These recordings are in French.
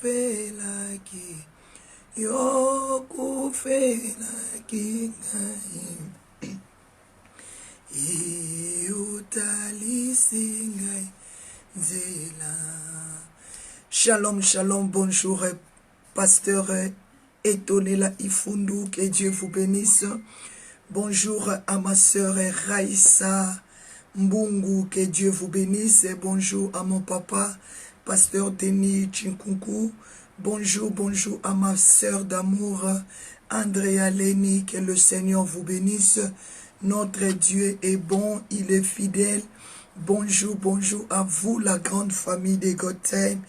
yokufelaki, yokufelaki ngai, iutalisi ngai nzela. Shalom, shalom, bonjour, pasteur Etonela Ifundu, que Dieu vous bénisse. Bonjour à ma sœur Raïssa Mbungu, que Dieu vous bénisse. Bonjour à mon papa, pasteur Denis Chinkunku. Bonjour, bonjour à ma sœur d'amour, Andrea Leni, que le Seigneur vous bénisse. Notre Dieu est bon, il est fidèle. Bonjour, bonjour à vous, la grande famille des Gotham.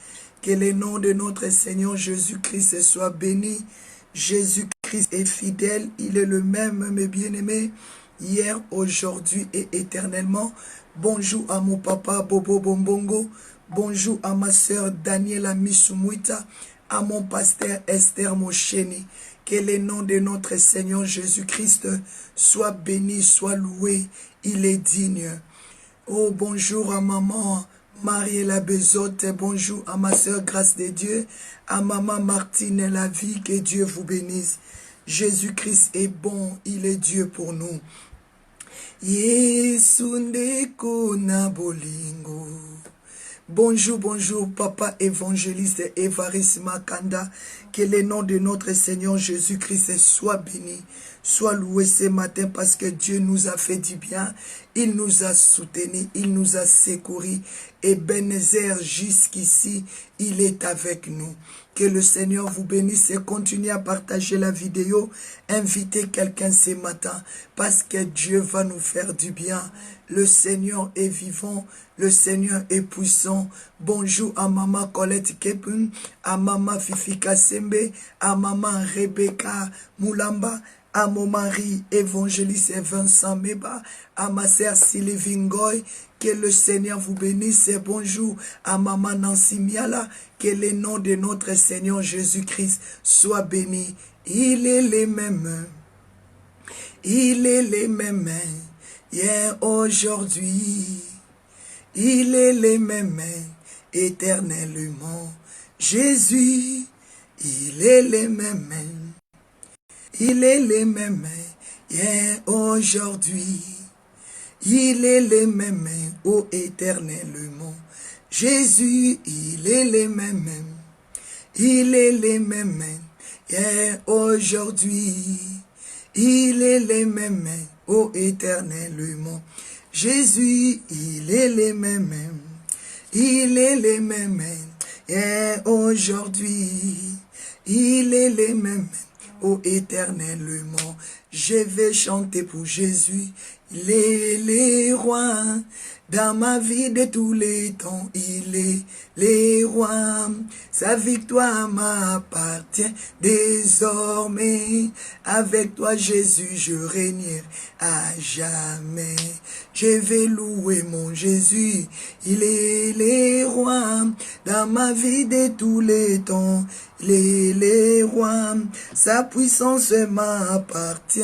Que le nom de notre Seigneur Jésus-Christ soit béni. Jésus-Christ est fidèle, il est le même, mes bien-aimés, hier, aujourd'hui et éternellement. Bonjour à mon papa Bobo Bombongo. Bonjour à ma sœur Daniela Misumuita, à mon pasteur Esther Mosheni. Que le nom de notre Seigneur Jésus-Christ soit béni, soit loué. Il est digne. Oh, bonjour à maman Mariela Bezotte. Bonjour à ma sœur Grâce de Dieu. À maman Martine la vie. Que Dieu vous bénisse. Jésus-Christ est bon. Il est Dieu pour nous. Yesunde kona bolingo. Bonjour, bonjour, papa évangéliste Évariste Makanda. Que le nom de notre Seigneur Jésus-Christ soit béni, soit loué ce matin parce que Dieu nous a fait du bien. Il nous a soutenus, il nous a secourus. Et Ebenezer, jusqu'ici, il est avec nous. Que le Seigneur vous bénisse et continue à partager la vidéo. Invitez quelqu'un ce matin parce que Dieu va nous faire du bien. Le Seigneur est vivant, le Seigneur est puissant. Bonjour à maman Colette Kepun, à maman Fifi Kasembe, à maman Rebecca Moulamba, à mon mari évangéliste Vincent Meba, à ma sœur Sylvie Ngoy. Que le Seigneur vous bénisse et bonjour à maman Nancy Miala. Que le nom de notre Seigneur Jésus-Christ soit béni. Il est le même. Il est le même. Hier, aujourd'hui. Il est le même. Éternellement. Jésus, il est le même. Il est le même. Hier, aujourd'hui. Il est le même, ô éternellement. Jésus, il est le même. Il est le même, hier, aujourd'hui. Il est le même, ô éternellement. Jésus, il est le même. Il est le même, hier, aujourd'hui. Il est le même, ô éternellement. Je vais chanter pour Jésus. Il est le roi dans ma vie de tous les temps. Il est le roi. Sa victoire m'appartient désormais. Avec toi, Jésus, je régnerai à jamais. Je vais louer mon Jésus. Il est le roi dans ma vie de tous les temps. Il est le roi. Sa puissance m'appartient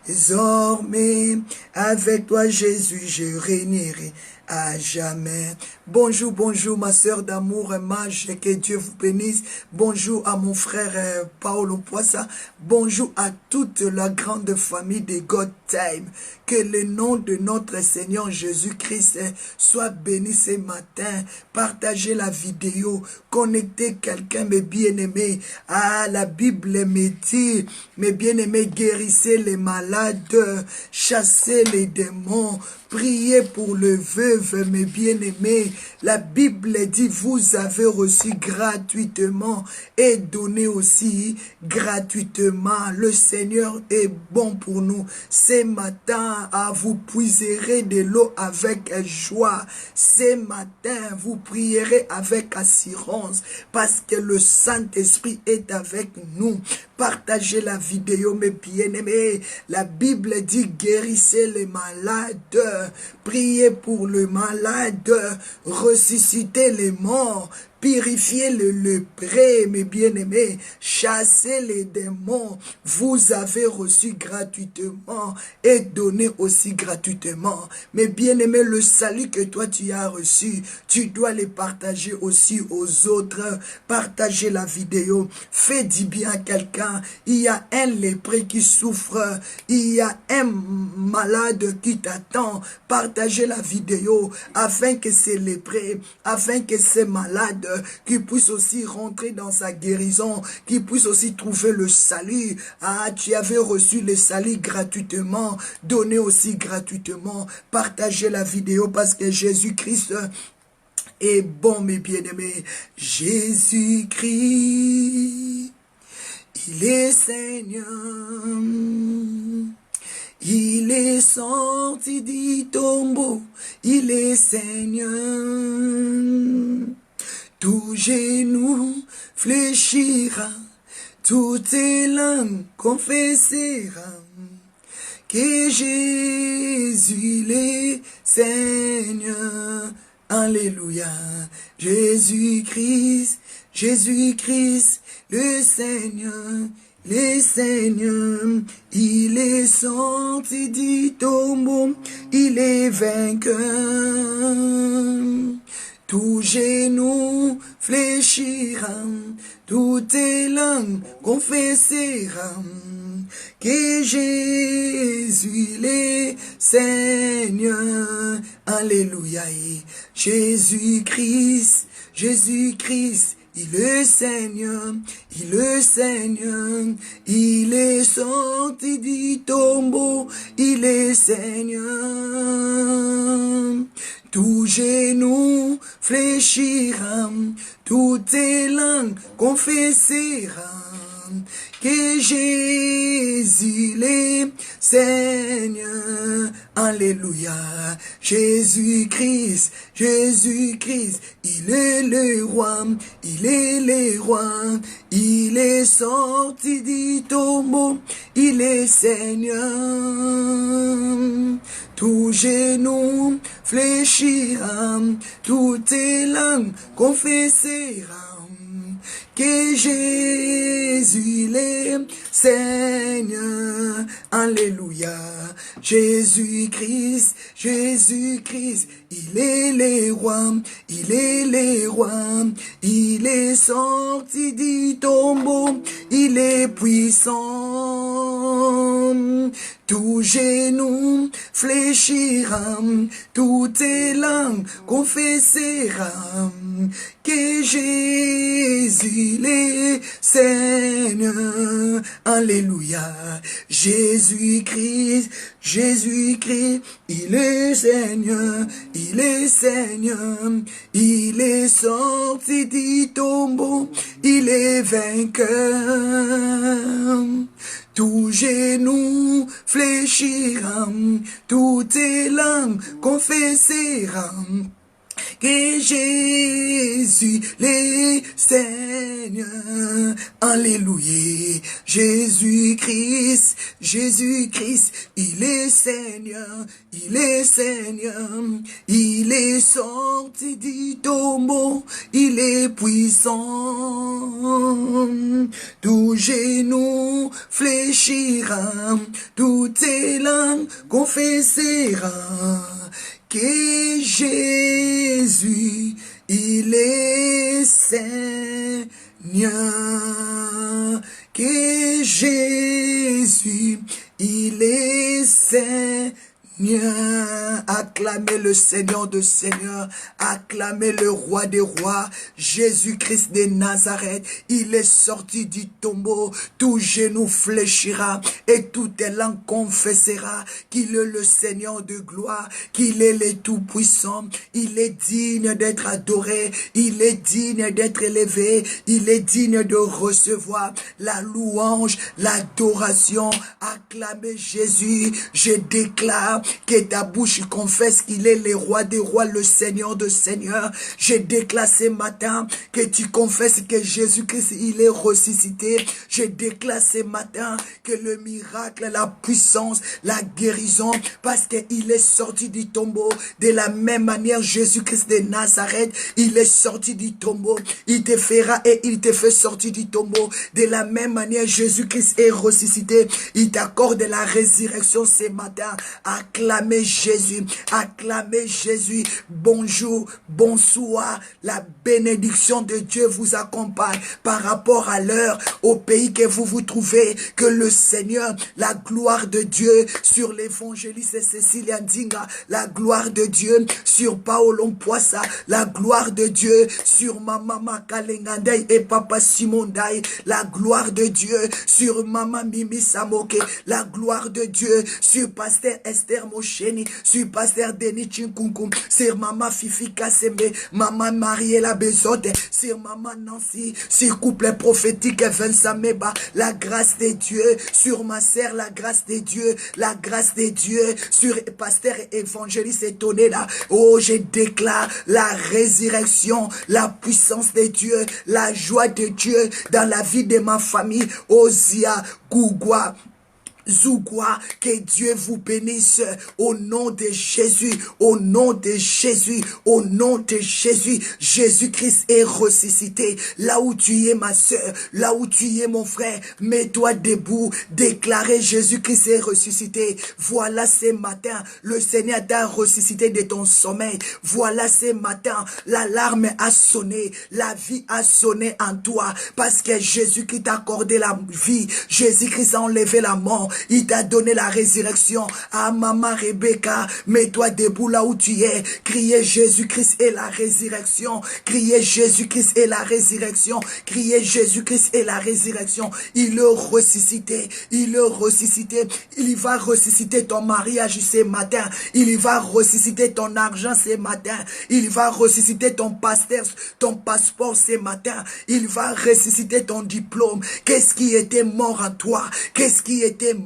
désormais. Avec toi, Jésus, je régnerai à jamais. Bonjour, bonjour, ma sœur d'amour, mage, que Dieu vous bénisse. Bonjour à mon frère Paolo Poissa. Bonjour à toute la grande famille de God Time. Que le nom de notre Seigneur Jésus-Christ soit béni ce matin. Partagez la vidéo. Connectez quelqu'un, mes bien-aimés. Ah, la Bible me dit, mes bien-aimés, guérissez les malades, chassez les démons, priez pour le veuve, mes bien-aimés. La Bible dit, vous avez reçu gratuitement et donné aussi gratuitement. Le Seigneur est bon pour nous. Ce matin, vous puiserez de l'eau avec joie. Ce matin, vous prierez avec assurance parce que le Saint-Esprit est avec nous. Partagez la vidéo, mes bien-aimés. La Bible dit, guérissez les malades, priez pour le malade, ressuscitez les morts, purifier le lépreux, mes bien-aimés, chasser les démons, vous avez reçu gratuitement et donné aussi gratuitement. Mes bien-aimés, le salut que toi tu as reçu, tu dois le partager aussi aux autres. Partagez la vidéo, fais du bien à quelqu'un. Il y a un lépreux qui souffre, il y a un malade qui t'attend. Partagez la vidéo afin que ces lépreux, afin que ces malades qui puissent aussi rentrer dans sa guérison, qui puissent aussi trouver le salut. Ah, tu avais reçu le salut gratuitement, donné aussi gratuitement. Partagez la vidéo parce que Jésus-Christ est bon, mes bien-aimés. Jésus-Christ, il est Seigneur. Il est sorti du tombeau, il est Seigneur. Tout genou fléchira, toutes langues confessera que Jésus est Seigneur. Alléluia. Jésus-Christ, Jésus-Christ, le Seigneur. Le Seigneur, il est sorti du tombeau, il est vainqueur. Tout genou fléchira, toutes langues confessera que Jésus est Seigneur. Alléluia. Jésus-Christ, Jésus-Christ, il est Seigneur, il est Seigneur, il est sorti du tombeau, il est Seigneur. Tout genou fléchira, toutes langues confessera que Jésus est Seigneur. Alléluia. Jésus-Christ, Jésus-Christ, il est le roi, il est le roi, il est sorti du tombeau, il est Seigneur. Tout genou fléchira, toutes langues confessera que Jésus est Seigneur. Alléluia. Jésus-Christ, Jésus-Christ, il est le roi, il est le roi, il est sorti du tombeau, il est puissant. Tout genou fléchira, toutes langues confessera que Jésus est Seigneur. Alléluia. Jésus-Christ, Jésus-Christ, il est Seigneur, il est Seigneur, il est sorti du tombeau, il est vainqueur. Tout genou fléchira, toutes langues confessera que Jésus est Seigneur. Alléluia. Jésus-Christ, Jésus-Christ, il est Seigneur, il est Seigneur, il est sorti du tombeau, il est puissant. Tout genou fléchira, toutes langues confessera que Jésus, il est Seigneur, que Jésus, il est Seigneur. Acclamez le Seigneur de Seigneurs, acclamez le Roi des Rois, Jésus-Christ de Nazareth. Il est sorti du tombeau, tout genou fléchira et toute langue confessera qu'il est le Seigneur de gloire, qu'il est le Tout-Puissant. Il est digne d'être adoré, il est digne d'être élevé, il est digne de recevoir la louange, l'adoration. Acclamez Jésus, je déclare que ta bouche confesse qu'il est le roi des rois, le Seigneur de seigneurs. Je déclare ce matin que tu confesses que Jésus-Christ, il est ressuscité. Je déclare ce matin que le miracle, la puissance, la guérison, parce qu'il est sorti du tombeau. De la même manière, Jésus-Christ de Nazareth, il est sorti du tombeau. Il te fera et il te fait sortir du tombeau. De la même manière, Jésus-Christ est ressuscité. Il t'accorde la résurrection ce matin. Acclamez Jésus. Acclamez Jésus. Bonjour, bonsoir. La bénédiction de Dieu vous accompagne par rapport à l'heure, au pays que vous vous trouvez. Que le Seigneur, la gloire de Dieu sur l'évangéliste Cécilia Ndinga, la gloire de Dieu sur Paolo Mpoissa, la gloire de Dieu sur Maman Makalengandai et Papa Simondai, la gloire de Dieu sur Maman Mimi Samoke, la gloire de Dieu sur Pasteur Esther Mosheni, sur Pasteur Denis Chinkunkum, sur Maman Fifi Kasembe, Maman Mariela Bezote, sur Maman Nancy, sur couple prophétique Vincent Meba, la grâce de Dieu sur ma sœur, la grâce de Dieu, la grâce de Dieu sur Pasteur évangéliste étonné là. Oh, je déclare la résurrection, la puissance de Dieu, la joie de Dieu dans la vie de ma famille. Ozia, Gougua, Zougwa, que Dieu vous bénisse au nom de Jésus, au nom de Jésus, au nom de Jésus. Jésus-Christ est ressuscité. Là où tu es ma soeur, là où tu es mon frère, mets-toi debout, déclarez Jésus-Christ est ressuscité. Voilà ce matin, le Seigneur t'a ressuscité de ton sommeil. Voilà ce matin, l'alarme a sonné, la vie a sonné en toi, parce que Jésus-Christ t'a accordé la vie, Jésus-Christ a enlevé la mort. Il t'a donné la résurrection. Ah, maman Rebecca, mets-toi debout là où tu es. Criez Jésus-Christ et la résurrection. Criez Jésus-Christ et la résurrection. Criez Jésus-Christ et la résurrection. Il est ressuscité. Il est ressuscité. Il va ressusciter ton mariage ce matin. Il va ressusciter ton argent ce matin. Il va ressusciter ton passeport ce matin. Il va ressusciter ton diplôme. Qu'est-ce qui était mort en toi? Qu'est-ce qui était mort?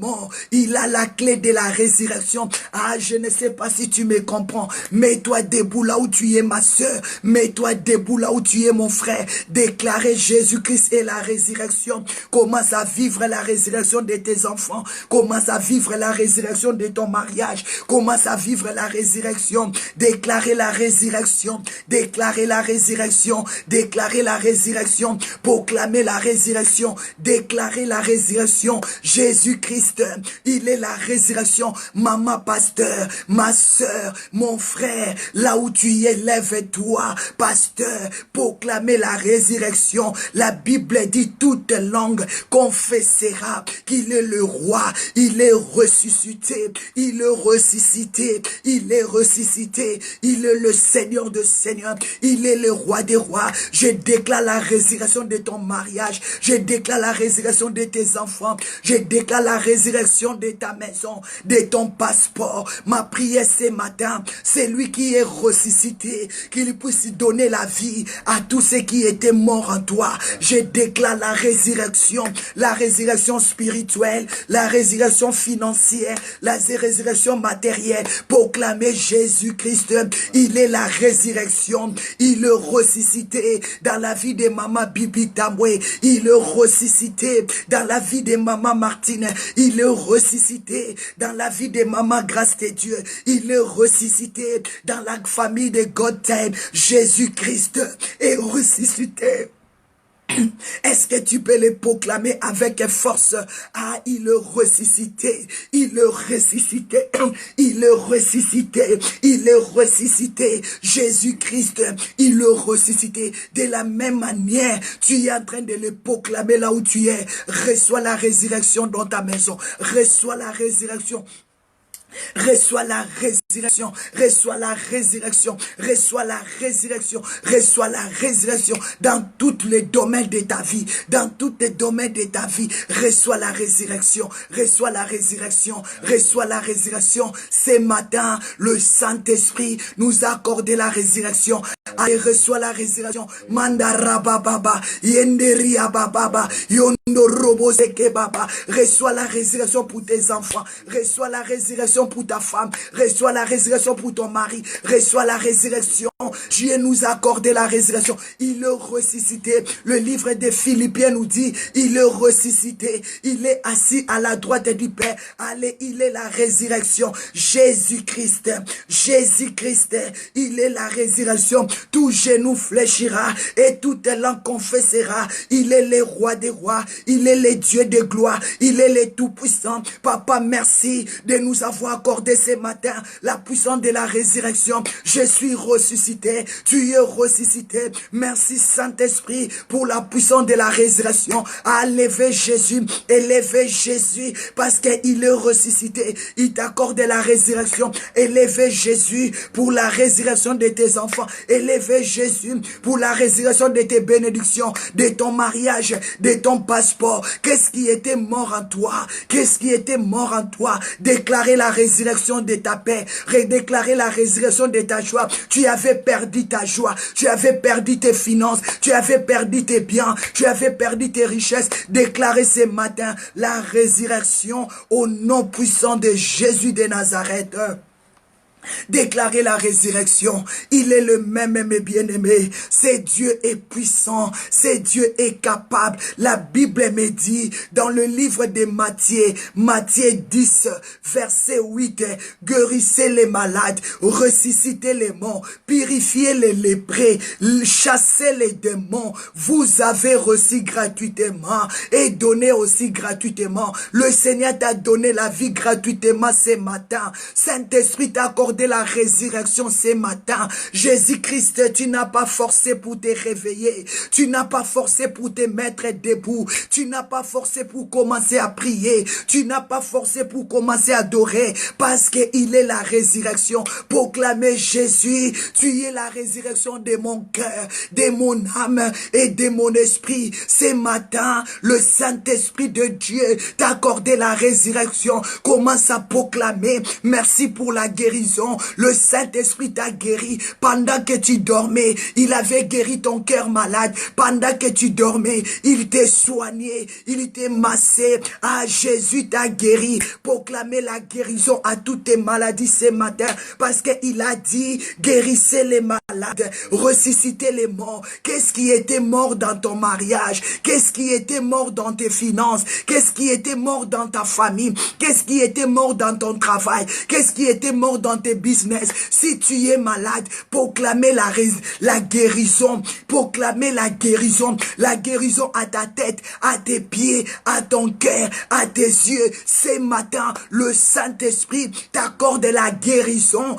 Il a la clé de la résurrection. Ah, je ne sais pas si tu me comprends. Mets-toi debout là où tu es ma soeur. Mets-toi debout là où tu es mon frère. Déclarez Jésus-Christ et la résurrection. Commence à vivre la résurrection de tes enfants. Commence à vivre la résurrection de ton mariage. Commence à vivre la résurrection. Déclarez la résurrection. Déclarez la résurrection. Déclarez la résurrection. Proclamez la résurrection. Déclarez la résurrection. Jésus-Christ, il est la résurrection. Maman pasteur, ma soeur, mon frère, là où tu es, lève-toi, pasteur, proclamez la résurrection. La Bible dit toute langue confessera qu'il est le roi. Il est ressuscité. Il est ressuscité. Il est ressuscité. Il est le Seigneur de seigneurs. Il est le roi des rois. Je déclare la résurrection de ton mariage. Je déclare la résurrection de tes enfants. Je déclare la résurrection de ta maison, de ton passeport. Ma prière ce matin, c'est lui qui est ressuscité, qu'il puisse donner la vie à tous ceux qui étaient morts en toi. Je déclare la résurrection spirituelle, la résurrection financière, la résurrection matérielle. Proclamez Jésus-Christ, il est la résurrection, il est ressuscité dans la vie de maman Bibi Tamwe, il est ressuscité dans la vie de maman Martine, il est ressuscité dans la vie de maman Grâce de Dieu, il est ressuscité dans la famille de God Time. Jésus-Christ est ressuscité. Est-ce que tu peux le proclamer avec force? Ah, il est ressuscité, il est ressuscité, il est ressuscité, il est ressuscité. Jésus-Christ, il est ressuscité. De la même manière, tu es en train de le proclamer là où tu es. Reçois la résurrection dans ta maison. Reçois la résurrection. Reçois la résurrection, reçois la résurrection, reçois la résurrection, reçois la résurrection dans tous les domaines de ta vie, dans tous les domaines de ta vie. Reçois la résurrection, reçois la résurrection, reçois la résurrection. Ce matin, le Saint-Esprit nous a accordé la résurrection Allez, reçois la résurrection. Mandara baba, yenderia baba, yondo robo seke baba. Reçois la résurrection pour tes enfants. Reçois la résurrection pour ta femme. Reçois la résurrection pour ton mari. Reçois la résurrection. Dieu nous a accordé la résurrection. Il est ressuscité. Le livre des Philippiens nous dit, il est ressuscité. Il est assis à la droite du Père. Allez, il est la résurrection. Jésus-Christ. Jésus-Christ. Il est la résurrection. Tout genou fléchira et toute langue confessera. Il est le roi des rois. Il est le Dieu de gloire. Il est le tout-puissant. Papa, merci de nous avoir accordé ce matin la puissance de la résurrection. Je suis ressuscité. Tu es ressuscité. Merci Saint-Esprit pour la puissance de la résurrection. À lever Jésus. Élevez Jésus parce qu'il est ressuscité. Il t'accorde la résurrection. Élevez Jésus pour la résurrection de tes enfants. Élevez Jésus pour la résurrection de tes bénédictions, de ton mariage, de ton passeport. Qu'est-ce qui était mort en toi? Qu'est-ce qui était mort en toi? Déclarer la résurrection de ta paix. Redéclarer la résurrection de ta joie. Tu avais perdu ta joie. Tu avais perdu tes finances. Tu avais perdu tes biens. Tu avais perdu tes richesses. Déclarer ce matin la résurrection au nom puissant de Jésus de Nazareth. Déclarer la résurrection. Il est le même, mes bien-aimés. C'est Dieu est puissant. C'est Dieu est capable. La Bible me dit dans le livre de Matthieu, Matthieu 10, verset 8, guérissez les malades, ressuscitez les morts, purifiez les lépreux, chassez les démons. Vous avez reçu gratuitement et donné aussi gratuitement. Le Seigneur t'a donné la vie gratuitement ce matin. Saint-Esprit t'a accordé la résurrection ce matin. Jésus-Christ, tu n'as pas forcé pour te réveiller. Tu n'as pas forcé pour te mettre debout. Tu n'as pas forcé pour commencer à prier. Tu n'as pas forcé pour commencer à adorer parce qu'il est la résurrection. Proclamez Jésus. Tu es la résurrection de mon cœur, de mon âme et de mon esprit. Ce matin, le Saint-Esprit de Dieu t'a accordé la résurrection. Commence à proclamer. Merci pour la guérison. Le Saint-Esprit t'a guéri pendant que tu dormais. Il avait guéri ton cœur malade. Pendant que tu dormais, il t'est soigné. Il t'est massé. Ah, Jésus t'a guéri. Proclamez la guérison à toutes tes maladies ce matin. Parce qu'il a dit, guérissez les malades. Ressuscitez les morts. Qu'est-ce qui était mort dans ton mariage? Qu'est-ce qui était mort dans tes finances? Qu'est-ce qui était mort dans ta famille? Qu'est-ce qui était mort dans ton travail? Qu'est-ce qui était mort dans tes business? Si tu es malade, proclamez la guérison. Proclamez la guérison. La guérison à ta tête, à tes pieds, à ton cœur, à tes yeux. Ce matin, le Saint-Esprit t'accorde la guérison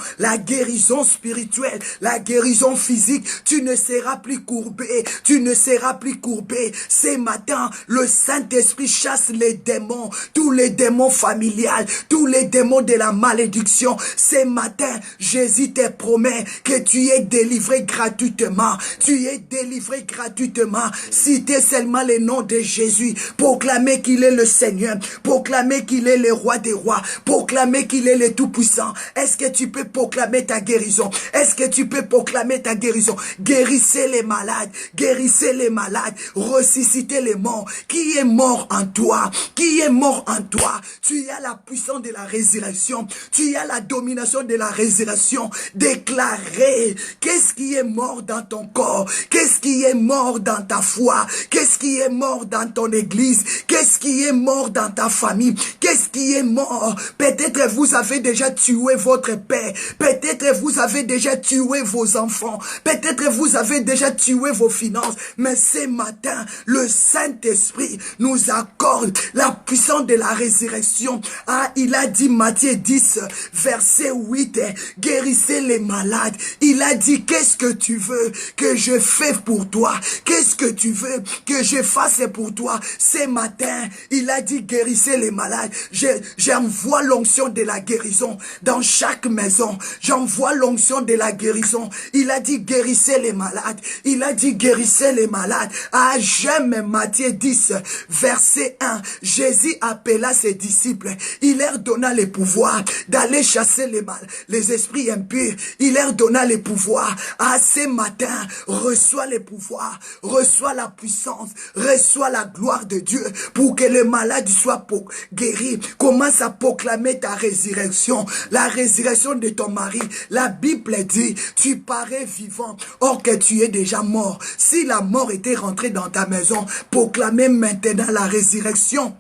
spirituelle, la guérison physique. Tu ne seras plus courbé. Tu ne seras plus courbé. Ce matin, le Saint-Esprit chasse les démons, tous les démons familiales, tous les démons de la malédiction. Ce matin, Jésus te promet que tu es délivré gratuitement. Tu es délivré gratuitement. Citez seulement le nom de Jésus. Proclamez qu'il est le Seigneur. Proclamez qu'il est le roi des rois. Proclamez qu'il est le tout-puissant. Est-ce que tu peux proclamer ta guérison? Est-ce que tu peux proclamer ta guérison? Guérissez les malades. Guérissez les malades. Ressuscitez les morts. Qui est mort en toi? Qui est mort en toi? Tu as la puissance de la résurrection. Tu as la domination de la résurrection. Déclarez qu'est-ce qui est mort dans ton corps? Qu'est-ce qui est mort dans ta foi? Qu'est-ce qui est mort dans ton église? Qu'est-ce qui est mort dans ta famille? Qu'est-ce qui est mort? Peut-être vous avez déjà tué votre père. Peut-être vous avez déjà tué vos enfants. Peut-être vous avez déjà tué vos finances. Mais ce matin, le Saint-Esprit nous accorde la puissance de la résurrection. Ah, il a dit Matthieu 10, verset 8, guérissez les malades. Il a dit, qu'est-ce que tu veux que je fasse pour toi? Qu'est-ce que tu veux que je fasse pour toi? Ce matin, matin, il a dit guérissez les malades. J'envoie l'onction de la guérison dans chaque maison. J'envoie l'onction de la guérison. Il a dit guérissez les malades. Il a dit guérissez les malades. Ah, j'aime Matthieu 10, verset 1. Jésus appela ses disciples. Il leur donna les pouvoirs d'aller chasser les esprits impurs. Il leur donna les pouvoirs. Ah, ce matin, reçois les pouvoirs, reçois la puissance, reçois la gloire de Dieu pour que le malade soit guéri. Commence à proclamer ta résurrection, la résurrection de ton mari. La Bible dit, tu parais vivant, or que tu es déjà mort. Si la mort était rentrée dans ta maison, proclamez maintenant la résurrection.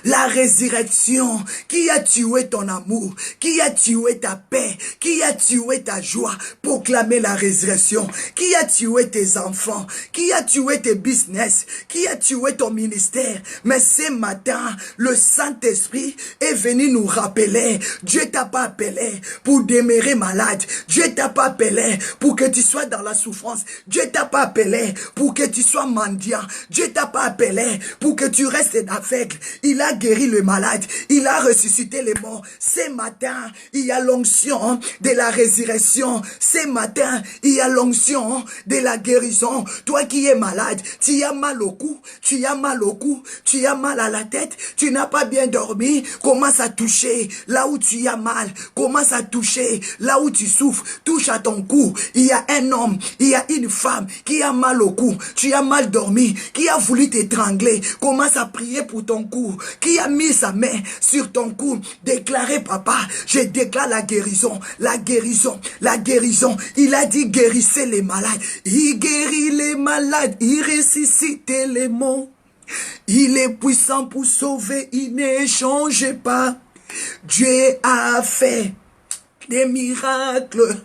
La résurrection, qui a tué ton amour, qui a tué ta paix, qui a tué ta joie, proclamer la résurrection, qui a tué tes enfants, qui a tué tes business, qui a tué ton ministère. Mais ce matin, le Saint-Esprit est venu nous rappeler, Dieu t'a pas appelé pour demeurer malade, Dieu t'a pas appelé pour que tu sois dans la souffrance, Dieu t'a pas appelé pour que tu sois mendiant, Dieu t'a pas appelé pour que tu restes aveugle. Il a guéri le malade. Il a ressuscité les morts. Ce matin, il y a l'onction de la résurrection. Ce matin, il y a l'onction de la guérison. Toi qui es malade, tu as mal au cou, tu as mal au cou, tu as mal à la tête, tu n'as pas bien dormi. Commence à toucher là où tu as mal. Commence à toucher là où tu souffres. Touche à ton cou. Il y a un homme, il y a une femme qui a mal au cou. Tu as mal dormi, qui a voulu t'étrangler. Commence à prier pour ton cou. Qui a mis sa main sur ton cou. Déclarez, papa, je déclare la guérison, la guérison, la guérison. Il a dit guérissez les malades. Il guérit les malades, il ressuscite les morts. Il est puissant pour sauver, il ne change pas. Dieu a fait des miracles,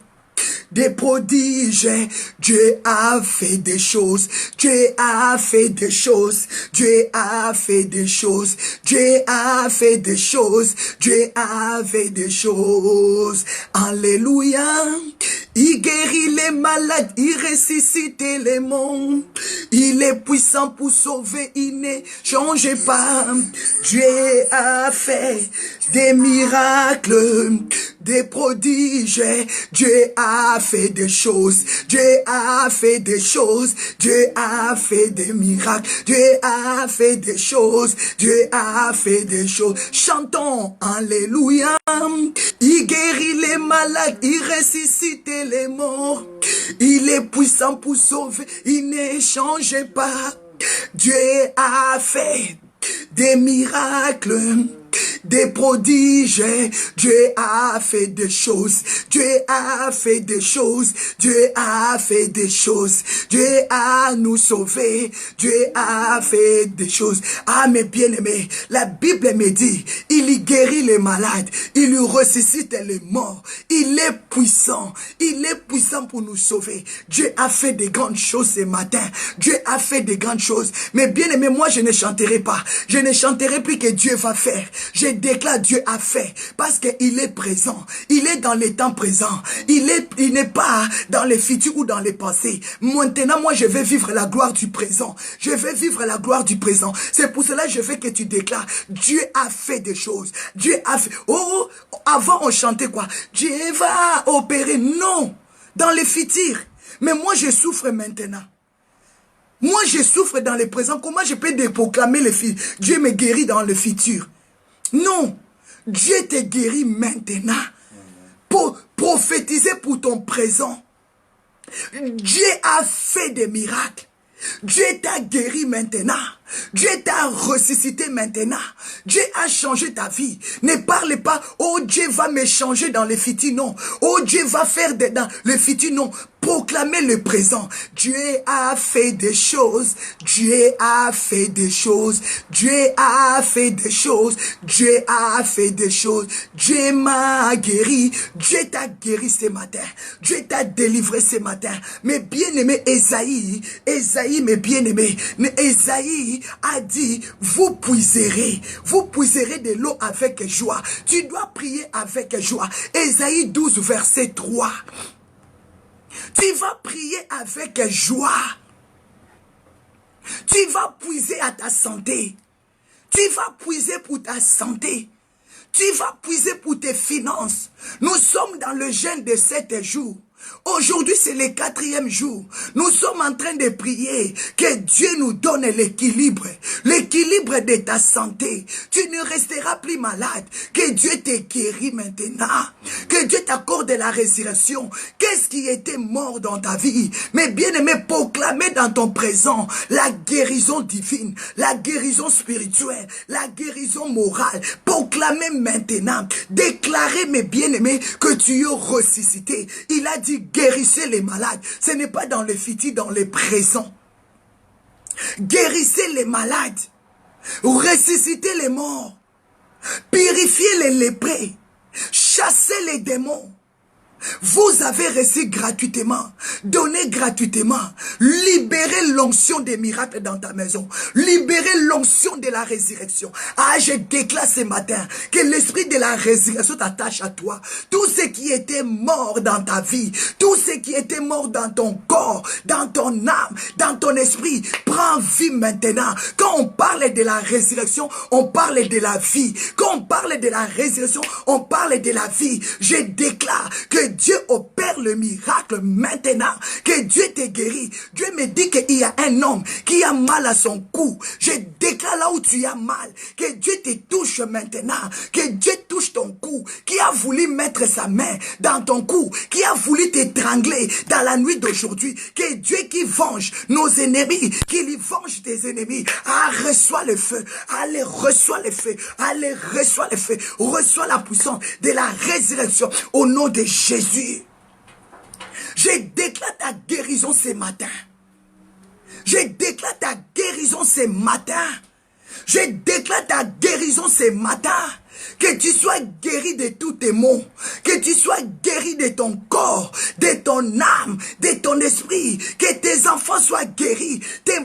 des prodiges. Dieu a fait des choses. Dieu a fait des choses. Dieu a fait des choses. Dieu a fait des choses. Dieu a fait des choses. Alléluia. Il guérit les malades. Il ressuscite les morts. Il est puissant pour sauver. Il ne change pas. Dieu a fait des miracles, des prodiges. Dieu a fait des choses. Dieu a fait des choses. Dieu a fait des miracles. Dieu a fait des choses. Dieu a fait des choses. Chantons alléluia. Il guérit les malades. Il ressuscite les morts. Il est puissant pour sauver. Il ne change pas. Dieu a fait des miracles, des prodiges. Dieu a fait des choses. Dieu a fait des choses. Dieu a fait des choses. Dieu a nous sauvé. Dieu a fait des choses. Ah, mes bien-aimés, la Bible me dit, il y guérit les malades. Il lui ressuscite les morts. Il est puissant. Il est puissant pour nous sauver. Dieu a fait des grandes choses ce matin. Dieu a fait des grandes choses. Mais bien-aimés, moi je ne chanterai pas. Je ne chanterai plus que Dieu va faire. Je déclare Dieu a fait parce qu'il est présent. Il est dans les temps présents. Il n'est pas dans les futurs ou dans les passés. Maintenant, moi, je vais vivre la gloire du présent. Je vais vivre la gloire du présent. C'est pour cela que je veux que tu déclares Dieu a fait des choses. Dieu a fait. Oh, avant on chantait quoi? Dieu va opérer. Non, dans les futurs. Mais moi, je souffre maintenant. Moi, je souffre dans le présent. Comment je peux proclamer le futur? Dieu me guérit dans le futur. Non, Dieu te guérit maintenant. Pour prophétiser pour ton présent. Dieu a fait des miracles. Dieu t'a guéri maintenant. Dieu t'a ressuscité maintenant. Dieu a changé ta vie. Ne parle pas, oh Dieu va me changer dans le futur, non. Oh Dieu va faire dans le futur, non. Proclamez le présent. Dieu a fait des choses. Dieu a fait des choses. Dieu a fait des choses. Dieu a fait des choses. Dieu m'a guéri. Dieu t'a guéri ce matin. Dieu t'a délivré ce matin. Mes bien-aimés, Esaïe, mes bien-aimés, Esaïe a dit, vous puiserez de l'eau avec joie. Tu dois prier avec joie. Esaïe 12, verset 3. Tu vas prier avec joie. Tu vas puiser à ta santé. Tu vas puiser pour ta santé. Tu vas puiser pour tes finances. Nous sommes dans le jeûne de 7 jours. Aujourd'hui, c'est le 4e jour. Nous sommes en train de prier que Dieu nous donne l'équilibre de ta santé. Tu ne resteras plus malade. Que Dieu te guérit maintenant. Que Dieu t'accorde la résurrection. Qu'est-ce qui était mort dans ta vie? Mais bien aimé, proclamer dans ton présent la guérison divine, la guérison spirituelle, la guérison morale. Proclamer maintenant, déclarer mes bien-aimés que tu es ressuscité. Il a dit guérissez les malades. Ce n'est pas dans le futur, dans le présent. Guérissez les malades. Ressuscitez les morts. Purifiez les lépreux. Chassez les démons. Vous avez reçu gratuitement, donné gratuitement, libérez l'onction des miracles dans ta maison, libérez l'onction de la résurrection. Ah, je déclare ce matin que l'esprit de la résurrection t'attache à toi. Tout ce qui était mort dans ta vie, tout ce qui était mort dans ton corps, dans ton âme, dans ton esprit, prend vie maintenant. Quand on parle de la résurrection, on parle de la vie. Quand on parle de la résurrection, on parle de la vie. Je déclare que Dieu opère le miracle maintenant, que Dieu te guérit. Dieu me dit qu'il y a un homme qui a mal à son cou. Je déclare là où tu as mal, que Dieu te touche maintenant, que Dieu touche ton cou, qui a voulu mettre sa main dans ton cou, qui a voulu t'étrangler dans la nuit d'aujourd'hui, que Dieu qui venge nos ennemis, qui lui venge tes ennemis, ah, reçois le feu, allez, reçois le feu, allez, reçois le feu, reçois la puissance de la résurrection au nom de Jésus. Je déclare ta guérison ce matin. Je déclare ta guérison ce matin. Je déclare ta guérison ce matin. Que tu sois guéri de tous tes maux. Que tu sois guéri de ton corps, de ton âme, de ton esprit. Que tes enfants soient guéris.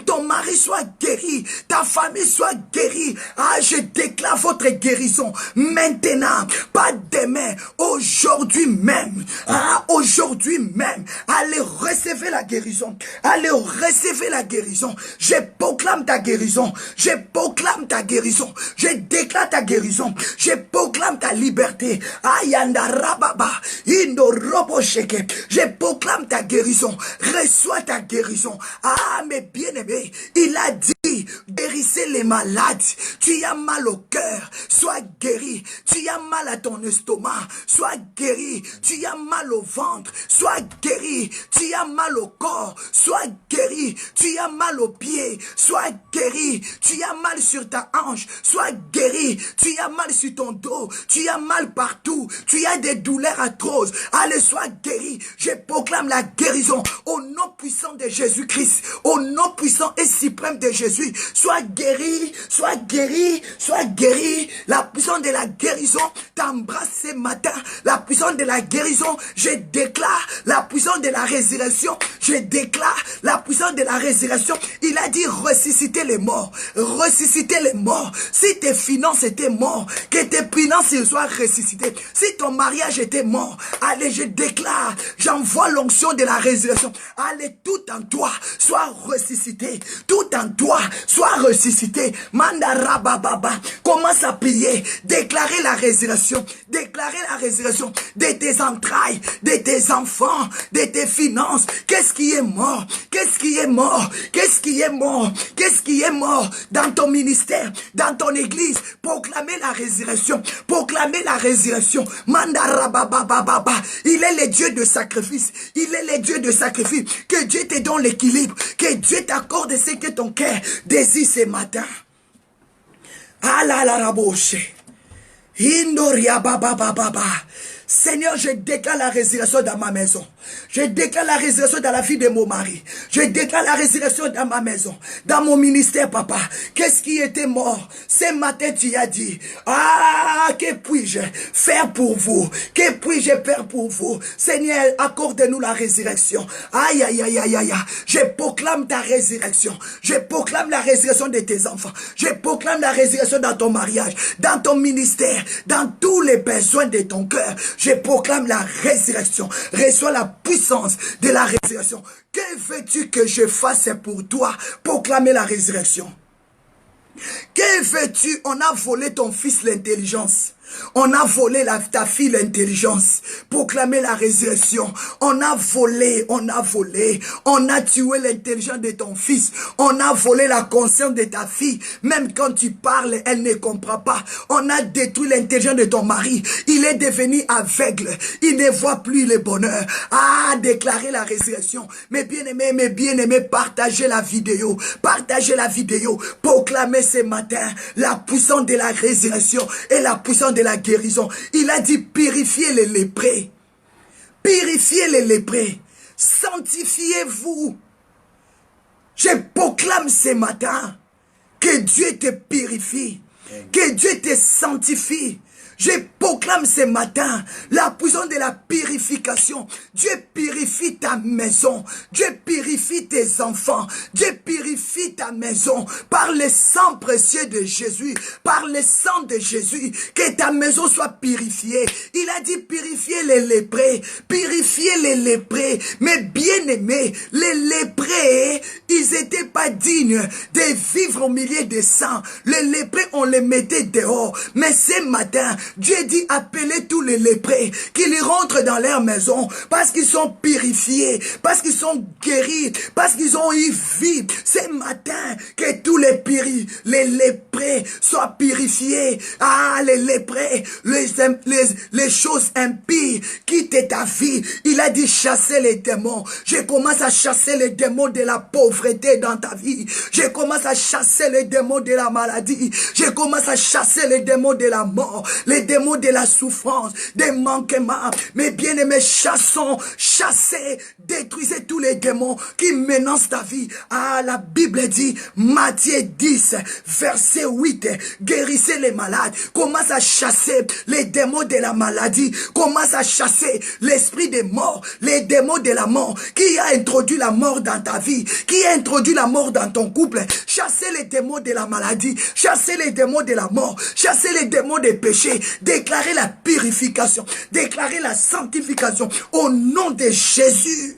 Ton mari soit guéri. Ta famille soit guérie. Ah, je déclare votre guérison maintenant. Pas demain. Aujourd'hui même. Ah, aujourd'hui même. Allez, recevez la guérison. Allez, recevez la guérison. Je proclame ta guérison. Je proclame ta guérison. Je déclare ta guérison. Je proclame ta liberté. Ayanda rababa. Indo robo sheke. Je proclame ta guérison. Reçois ta guérison. Ah, mes bien-aimés, il a dit, guérissez les malades. Tu as mal au cœur, sois guéri. Tu as mal à ton estomac, sois guéri. Tu as mal au ventre, sois guéri. Tu as mal au corps, sois guéri. Tu as mal aux pieds, sois guéri. Tu as mal sur ta hanche, sois guéri. Tu as mal sur ton dos, tu as mal partout, tu as des douleurs atroces. Allez, sois guéri. Je proclame la guérison au nom puissant de Jésus-Christ, au nom puissant et suprême de Jésus. Sois guéri, sois guéri, sois guéri. La puissance de la guérison t'embrasse ce matin. La puissance de la guérison, je déclare la puissance de la résurrection. Je déclare la puissance de la résurrection. Il a dit ressusciter les morts, ressusciter les morts. Si tes finances étaient mortes, que tes finances soient ressuscitées. Si ton mariage était mort, allez, je déclare, j'envoie l'onction de la résurrection. Allez, tout en toi soit ressuscité. Tout en toi soit ressuscité. Mandarabababa. Commence à prier. Déclarer la résurrection. Déclarer la résurrection de tes entrailles, de tes enfants, de tes finances. Qu'est-ce qui est mort? Qu'est-ce qui est mort? Qu'est-ce qui est mort? Qu'est-ce qui est mort dans ton ministère, dans ton église? Proclamer la résurrection. Proclamer la résurrection. Mandarabababa. Il est le Dieu de sacrifice. Il est le Dieu de sacrifice. Que Dieu te donne l'équilibre. Que Dieu t'accorde ce que ton cœur désire ce matin. Ah là là la bouche. Indoria baba baba. Seigneur, je déclare la résurrection dans ma maison. Je déclare la résurrection dans la vie de mon mari. Je déclare la résurrection dans ma maison, dans mon ministère, papa. Qu'est-ce qui était mort? Ce matin, tu as dit, ah, que puis-je faire pour vous? Que puis-je faire pour vous? Seigneur, accorde-nous la résurrection. Aïe, aïe, aïe, aïe, aïe. Je proclame ta résurrection. Je proclame la résurrection de tes enfants. Je proclame la résurrection dans ton mariage, dans ton ministère, dans tous les besoins de ton cœur. Je proclame la résurrection. Reçois la puissance de la résurrection. Que veux-tu que je fasse pour toi? Proclamer la résurrection. Que veux-tu? On a volé ton fils l'intelligence. On a volé ta fille l'intelligence. Proclamer la résurrection. On a volé, on a volé. On a tué l'intelligence de ton fils. On a volé la conscience de ta fille. Même quand tu parles, elle ne comprend pas. On a détruit l'intelligence de ton mari. Il est devenu aveugle. Il ne voit plus le bonheur. Ah, déclarer la résurrection. Mes bien-aimés, partagez la vidéo. Partagez la vidéo. Proclamez ce matin la puissance de la résurrection et la puissance de la guérison. Il a dit purifiez les lépreux. Purifiez les lépreux. Sanctifiez-vous. Je proclame ce matin que Dieu te purifie. Que Dieu te sanctifie. Je proclame ce matin la puissance de la purification. Dieu purifie ta maison. Dieu purifie tes enfants. Dieu purifie ta maison par le sang précieux de Jésus. Par le sang de Jésus. Que ta maison soit purifiée. Il a dit purifier les lépreux. Purifier les lépreux. Mais bien aimés, les lépreux, ils n'étaient pas dignes de vivre au milieu des saints. Les lépreux, on les mettait dehors. Mais ce matin, Dieu dit appelez tous les lépreux qu'ils rentrent dans leur maison parce qu'ils sont purifiés, parce qu'ils sont guéris, parce qu'ils ont eu vie. Ce matin, que tous les lépreux soient purifiés. Ah, les lépreux, les choses impies, quitte ta vie. Il a dit chasser les démons. Je commence à chasser les démons de la pauvreté dans ta vie. Je commence à chasser les démons de la maladie. Je commence à chasser les démons de la mort. Les démons de la souffrance, des manquements. Mais bien-aimés, chassez, détruisez tous les démons qui menacent ta vie. Ah, la Bible dit, Matthieu 10, verset 8, guérissez les malades. Commence à chasser les démons de la maladie. Commence à chasser l'esprit des morts, les démons de la mort. Qui a introduit la mort dans ta vie? Qui a introduit la mort dans ton couple? Chassez les démons de la maladie. Chassez les démons de la mort. Chassez les démons des péchés. Déclarez la purification. Déclarez la sanctification au nom de Jésus.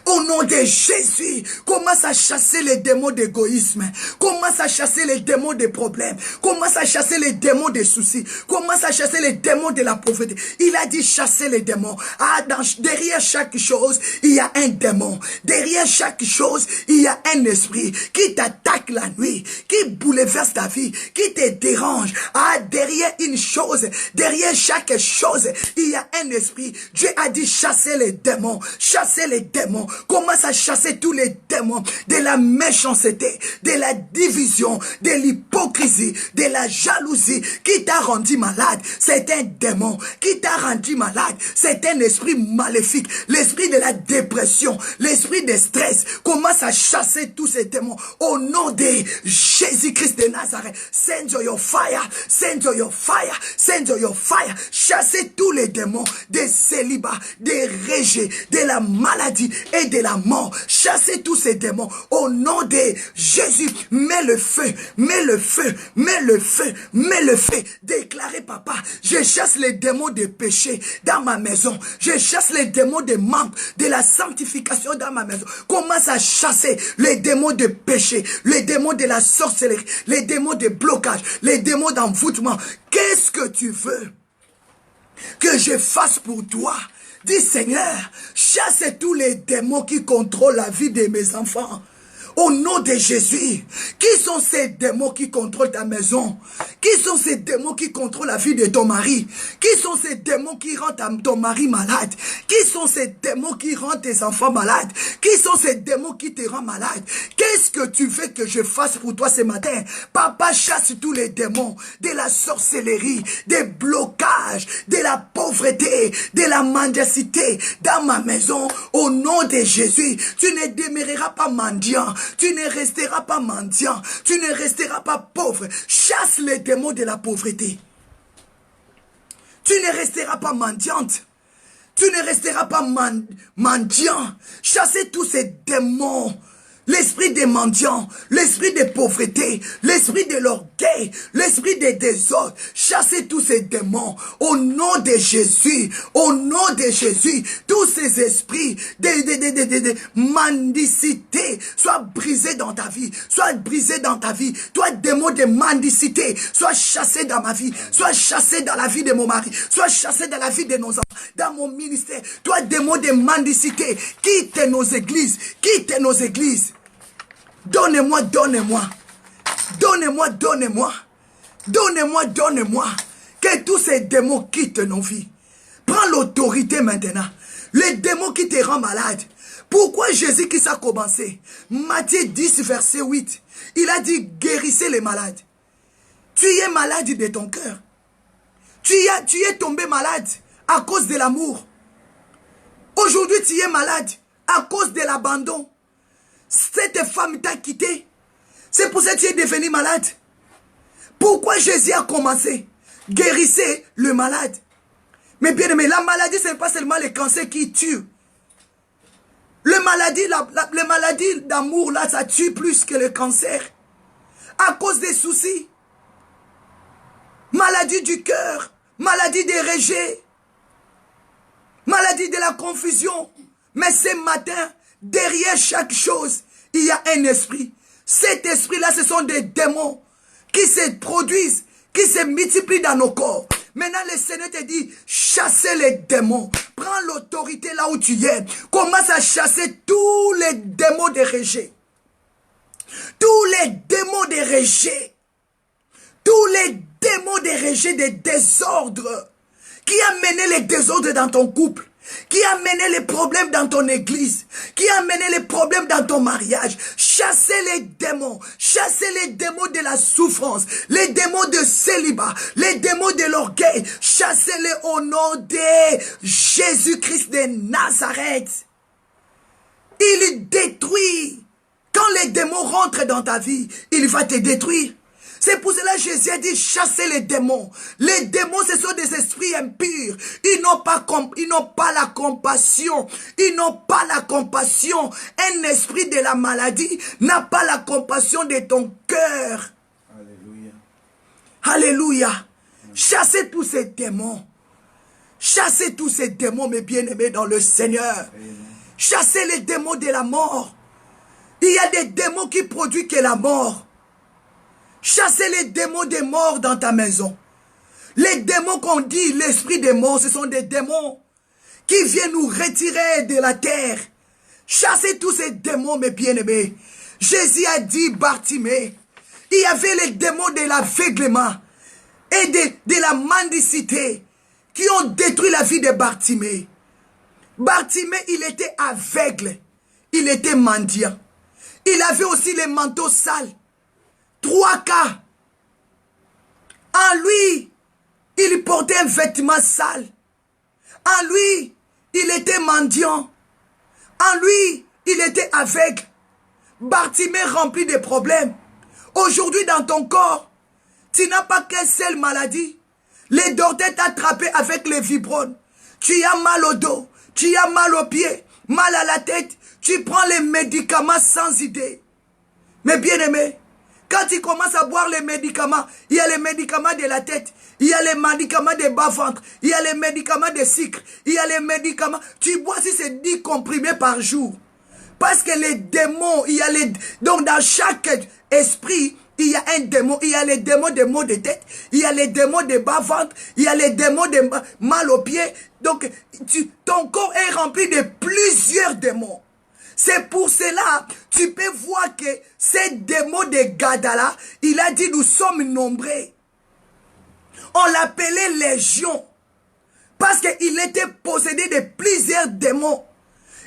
Au nom de Jésus, commence à chasser les démons d'égoïsme. Commence à chasser les démons des problèmes. Commence à chasser les démons des soucis. Commence à chasser les démons de la pauvreté. Il a dit chasser les démons. Ah, derrière chaque chose, il y a un démon. Derrière chaque chose, il y a un esprit qui t'attaque la nuit, qui bouleverse ta vie, qui te dérange. Ah, derrière une chose, derrière chaque chose, il y a un esprit. Dieu a dit chasser les démons. Chasser les démons. Commence à chasser tous les démons de la méchanceté, de la division, de l'hypocrisie, de la jalousie qui t'a rendu malade. C'est un démon qui t'a rendu malade. C'est un esprit maléfique, l'esprit de la dépression, l'esprit de stress. Commence à chasser tous ces démons au nom de Jésus-Christ de Nazareth. Send your fire, send your fire, send your fire. Chassez tous les démons des célibats, des rejet, de la maladie et de la mort. Chassez tous ces démons au nom de Jésus. Mets le feu, mets le feu, mets le feu, mets le feu. Déclarez, papa, je chasse les démons de péché dans ma maison. Je chasse les démons de manque, de la sanctification dans ma maison. Commence à chasser les démons de péché, les démons de la sorcellerie, les démons de blocage, les démons d'envoûtement. Qu'est-ce que tu veux que je fasse pour toi? Dis Seigneur, chasse tous les démons qui contrôlent la vie de mes enfants. Au nom de Jésus, qui sont ces démons qui contrôlent ta maison? Qui sont ces démons qui contrôlent la vie de ton mari? Qui sont ces démons qui rendent ton mari malade? Qui sont ces démons qui rendent tes enfants malades? Qui sont ces démons qui te rendent malade? Qu'est-ce que tu veux que je fasse pour toi ce matin? Papa, chasse tous les démons de la sorcellerie, des blocages, de la pauvreté, de la mendicité dans ma maison. Au nom de Jésus, tu ne demeureras pas mendiant. Tu ne resteras pas mendiant. Tu ne resteras pas pauvre. Chasse les démons de la pauvreté. Tu ne resteras pas mendiante. Tu ne resteras pas mendiant. Chassez tous ces démons l'esprit des mendiants, l'esprit de pauvreté, l'esprit de l'orgueil, l'esprit des désordres. Chassez tous ces démons au nom de Jésus, au nom de Jésus. Tous ces esprits de mendicité soient brisés dans ta vie, soient brisés dans ta vie. Toi, démon de mendicité, sois chassé dans ma vie, sois chassé dans la vie de mon mari, sois chassé dans la vie de nos enfants, dans mon ministère. Toi, démon de mendicité, quitte nos églises, quitte nos églises. Donnez-moi, donnez-moi. Donnez-moi, donnez-moi. Donnez-moi, donnez-moi. Que tous ces démons quittent nos vies. Prends l'autorité maintenant. Les démons qui te rendent malade. Pourquoi Jésus qui ça a commencé? Matthieu 10, verset 8. Il a dit, guérissez les malades. Tu es malade de ton cœur. Tu es tombé malade à cause de l'amour. Aujourd'hui, tu es malade à cause de l'abandon. Cette femme t'a quitté. C'est pour ça que tu es devenu malade. Pourquoi Jésus a commencé? Guérissez le malade. Mais bien aimé, la maladie, ce n'est pas seulement le cancer qui tue. Les maladies d'amour, là, ça tue plus que le cancer. À cause des soucis. Maladie du cœur. Maladie des rejets. Maladie de la confusion. Mais ce matin, derrière chaque chose, il y a un esprit. Cet esprit-là, ce sont des démons qui se produisent, qui se multiplient dans nos corps. Maintenant, le Seigneur te dit, chassez les démons. Prends l'autorité là où tu es. Commence à chasser tous les démons de rejet. Tous les démons de rejet. Tous les démons de rejet, de désordre. Qui a mené les désordres dans ton couple? Qui a mené les problèmes dans ton église? Qui a mené les problèmes dans ton mariage? Chassez les démons. Chassez les démons de la souffrance. Les démons de célibat. Les démons de l'orgueil. Chassez-les au nom de Jésus-Christ de Nazareth. Il détruit. Quand les démons rentrent dans ta vie, il va te détruire. C'est pour cela que Jésus a dit, chassez les démons. Les démons, ce sont des esprits impurs. Ils n'ont pas la compassion. Ils n'ont pas la compassion. Un esprit de la maladie n'a pas la compassion de ton cœur. Alléluia. Alléluia. Chassez tous ces démons. Chassez tous ces démons, mes bien-aimés, dans le Seigneur. Chassez les démons de la mort. Il y a des démons qui produisent que la mort. Chassez les démons des morts dans ta maison. Les démons qu'on dit, l'esprit des morts, ce sont des démons qui viennent nous retirer de la terre. Chassez tous ces démons, mes bien-aimés. Jésus a dit, Bartimée, il y avait les démons de l'aveuglement et de la mendicité qui ont détruit la vie de Bartimée. Bartimée, il était aveugle. Il était mendiant. Il avait aussi les manteaux sales. 3 cas. En lui, il portait un vêtement sale. En lui, il était mendiant. En lui, il était aveugle. Bartimée rempli de problèmes. Aujourd'hui, dans ton corps, tu n'as pas qu'une seule maladie. Les docteurs t'ont attrapé avec les vibrones. Tu as mal au dos, tu as mal aux pieds, mal à la tête. Tu prends les médicaments sans idée. Mais bien aimé, quand tu commences à boire les médicaments, il y a les médicaments de la tête, il y a les médicaments de bas-ventre, il y a les médicaments de sucre, il y a les médicaments. Tu bois si c'est 10 comprimés par jour. Parce que les démons, il y a les... Donc dans chaque esprit, il y a un démon. Il y a les démons de maux de tête, il y a les démons de bas-ventre, il y a les démons de mal aux pieds. Donc ton corps est rempli de plusieurs démons. C'est pour cela, tu peux voir que ces démons de Gadara, il a dit nous sommes nombreux. On l'appelait Légion. Parce qu'il était possédé de plusieurs démons.